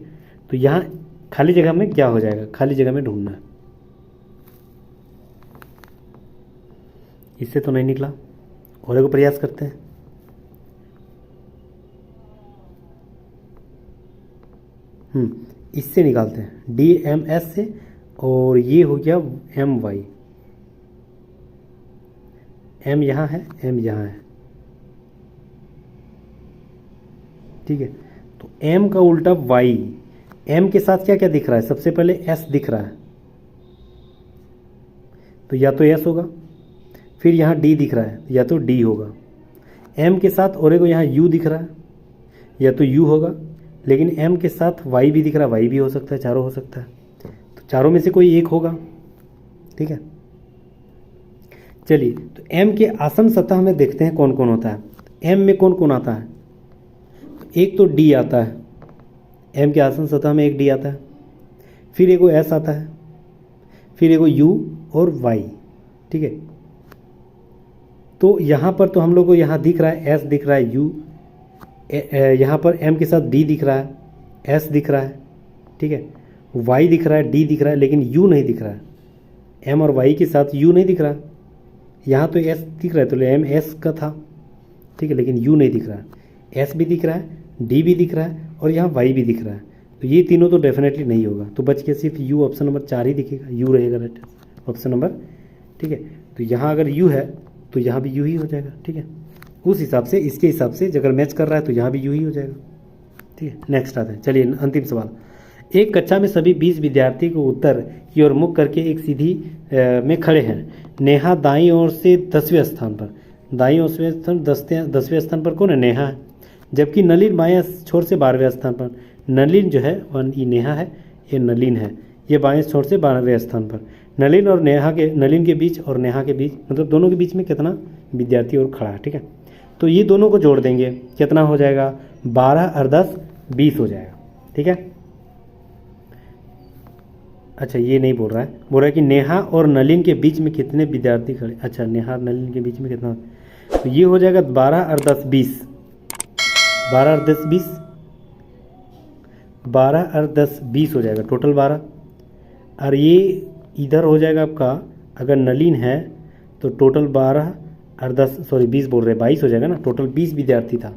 तो यहाँ खाली जगह में क्या हो जाएगा, खाली जगह में ढूंढना है, इससे तो नहीं निकला, और एक प्रयास करते हैं। इससे निकालते हैं, डी एम एस से, और ये हो गया एम वाई, एम यहाँ है, एम यहाँ है, ठीक है। तो एम का उल्टा वाई, एम के साथ क्या क्या दिख रहा है, सबसे पहले एस दिख रहा है, तो या तो एस होगा, फिर यहाँ डी दिख रहा है, या तो डी होगा, एम के साथ और एक यहाँ यू दिख रहा है, या तो यू होगा, लेकिन एम के साथ वाई भी दिख रहा है, वाई भी हो सकता है, चारों हो सकता है, तो चारों में से कोई एक होगा, ठीक है। चलिए, तो एम के आसन सतह में देखते हैं कौन कौन होता है। एम में कौन कौन आता है, एक तो डी आता है, एम के आसन सतह में एक डी आता है, फिर एगो एस आता है, फिर एगो यू और वाई, ठीक है। तो यहाँ पर तो हम लोग को यहाँ दिख रहा है एस दिख रहा है, यू यहाँ पर एम के साथ डी दिख रहा है, एस दिख रहा है, ठीक है, वाई दिख रहा है, डी दिख रहा है, लेकिन यू नहीं दिख रहा है, एम और वाई के साथ यू नहीं दिख रहा है। यहाँ तो एस दिख रहा है, तो एम एस का था, ठीक है, लेकिन यू नहीं दिख रहा है, एस भी दिख रहा है, डी भी दिख रहा है, और यहाँ वाई भी दिख रहा है, तो ये तीनों तो डेफिनेटली नहीं होगा, तो बच के सिर्फ यू, ऑप्शन नंबर 4 ही दिखेगा, यू रहेगा राइट ऑप्शन नंबर, ठीक है। तो यहाँ अगर यू है तो यहाँ भी यू ही हो जाएगा, ठीक है। उस हिसाब से, इसके हिसाब से अगर मैच कर रहा है तो यहाँ भी यू ही हो जाएगा, ठीक है। नेक्स्ट आते हैं, चलिए अंतिम सवाल। एक कक्षा में सभी 20 विद्यार्थी को उत्तर की ओर मुख करके एक सीधी में खड़े हैं। नेहा दाईं ओर से 10वें स्थान पर, दाईं ओर से 10वें स्थान पर कौन है, नेहा है, जबकि नलिन बाएं छोर से 12वें स्थान पर। नलिन जो है वह ये नेहा है, ये नलिन है, ये बाएं छोर से 12वें स्थान पर। नलिन और नेहा के, नलिन के बीच और नेहा के बीच, मतलब दोनों के बीच में कितना विद्यार्थी और खड़ा है, ठीक है। तो ये दोनों को जोड़ देंगे, कितना हो जाएगा, 12 और 10 20 हो जाएगा, ठीक है। अच्छा, ये नहीं बोल रहा है, बोल रहा है कि नेहा और नलिन के बीच में कितने विद्यार्थी खड़े। अच्छा, नेहा और नलिन के बीच में कितना, तो ये हो जाएगा 12 और 10 20, 12 और 10 20, 12 और 10 20 हो जाएगा, टोटल 12। और ये इधर हो जाएगा आपका, अगर नलिन है तो टोटल 12 और 10 सॉरी 20 बोल रहे, 22 हो जाएगा ना, टोटल 20 विद्यार्थी था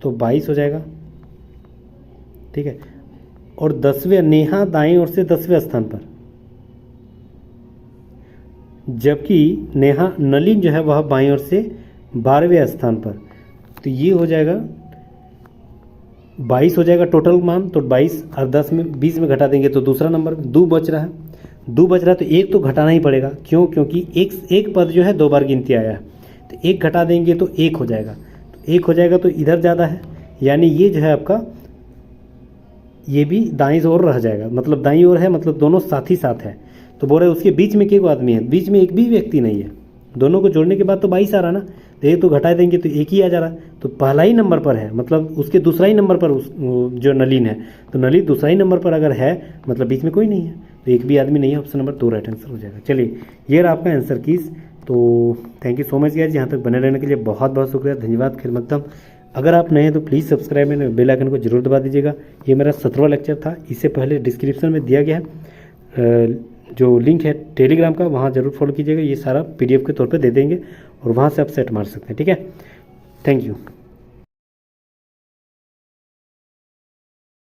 तो 22 हो जाएगा, ठीक है। और 10वें, नेहा दाईं ओर से 10वें स्थान पर, जबकि नेहा, नलिन जो है वह बाईं ओर से 12वें स्थान पर, तो ये हो जाएगा 22 हो जाएगा टोटल मान। तो 22 और 10 में 20 में घटा देंगे तो दूसरा नंबर 2 बच रहा है, 2 बच रहा है, तो एक तो घटाना ही पड़ेगा, क्यों, क्योंकि एक पद जो है 2 बार गिनती आया है, तो एक घटा देंगे तो 1 हो जाएगा, तो 1 हो जाएगा, तो इधर ज़्यादा है, यानी ये जो है आपका, ये भी दाईं ओर रह जाएगा, मतलब दाईं ओर है, मतलब दोनों साथ ही साथ है। तो बोल रहे उसके बीच में एक आदमी है, बीच में एक भी व्यक्ति नहीं है, दोनों को जोड़ने के बाद तो 22 आ रहा ना, तो एक तो घटा देंगे तो एक ही आ जा रहा है, तो पहला ही नंबर पर है, मतलब उसके दूसरा ही नंबर पर जो नलिन है, तो नलिन दूसरा ही नंबर पर अगर है, मतलब बीच में कोई नहीं है, तो एक भी आदमी नहीं है, ऑप्शन नंबर 2 राइट आंसर हो जाएगा। चलिए, ये रहा आपका आंसर कीज। तो thank you so much guys, यहाँ तक बने रहने के लिए बहुत बहुत शुक्रिया, धन्यवाद। खिर मकदम अगर आप नए हैं तो please subscribe and bell icon को जरूर दबा दीजिएगा। ये मेरा 17वां लेक्चर था, इससे पहले डिस्क्रिप्शन में दिया गया है जो लिंक है टेलीग्राम का, वहाँ ज़रूर फॉलो कीजिएगा। ये सारा PDF के तौर पे दे देंगे और वहाँ से आप सेट मार सकते हैं। ठीक है, थैंक यू।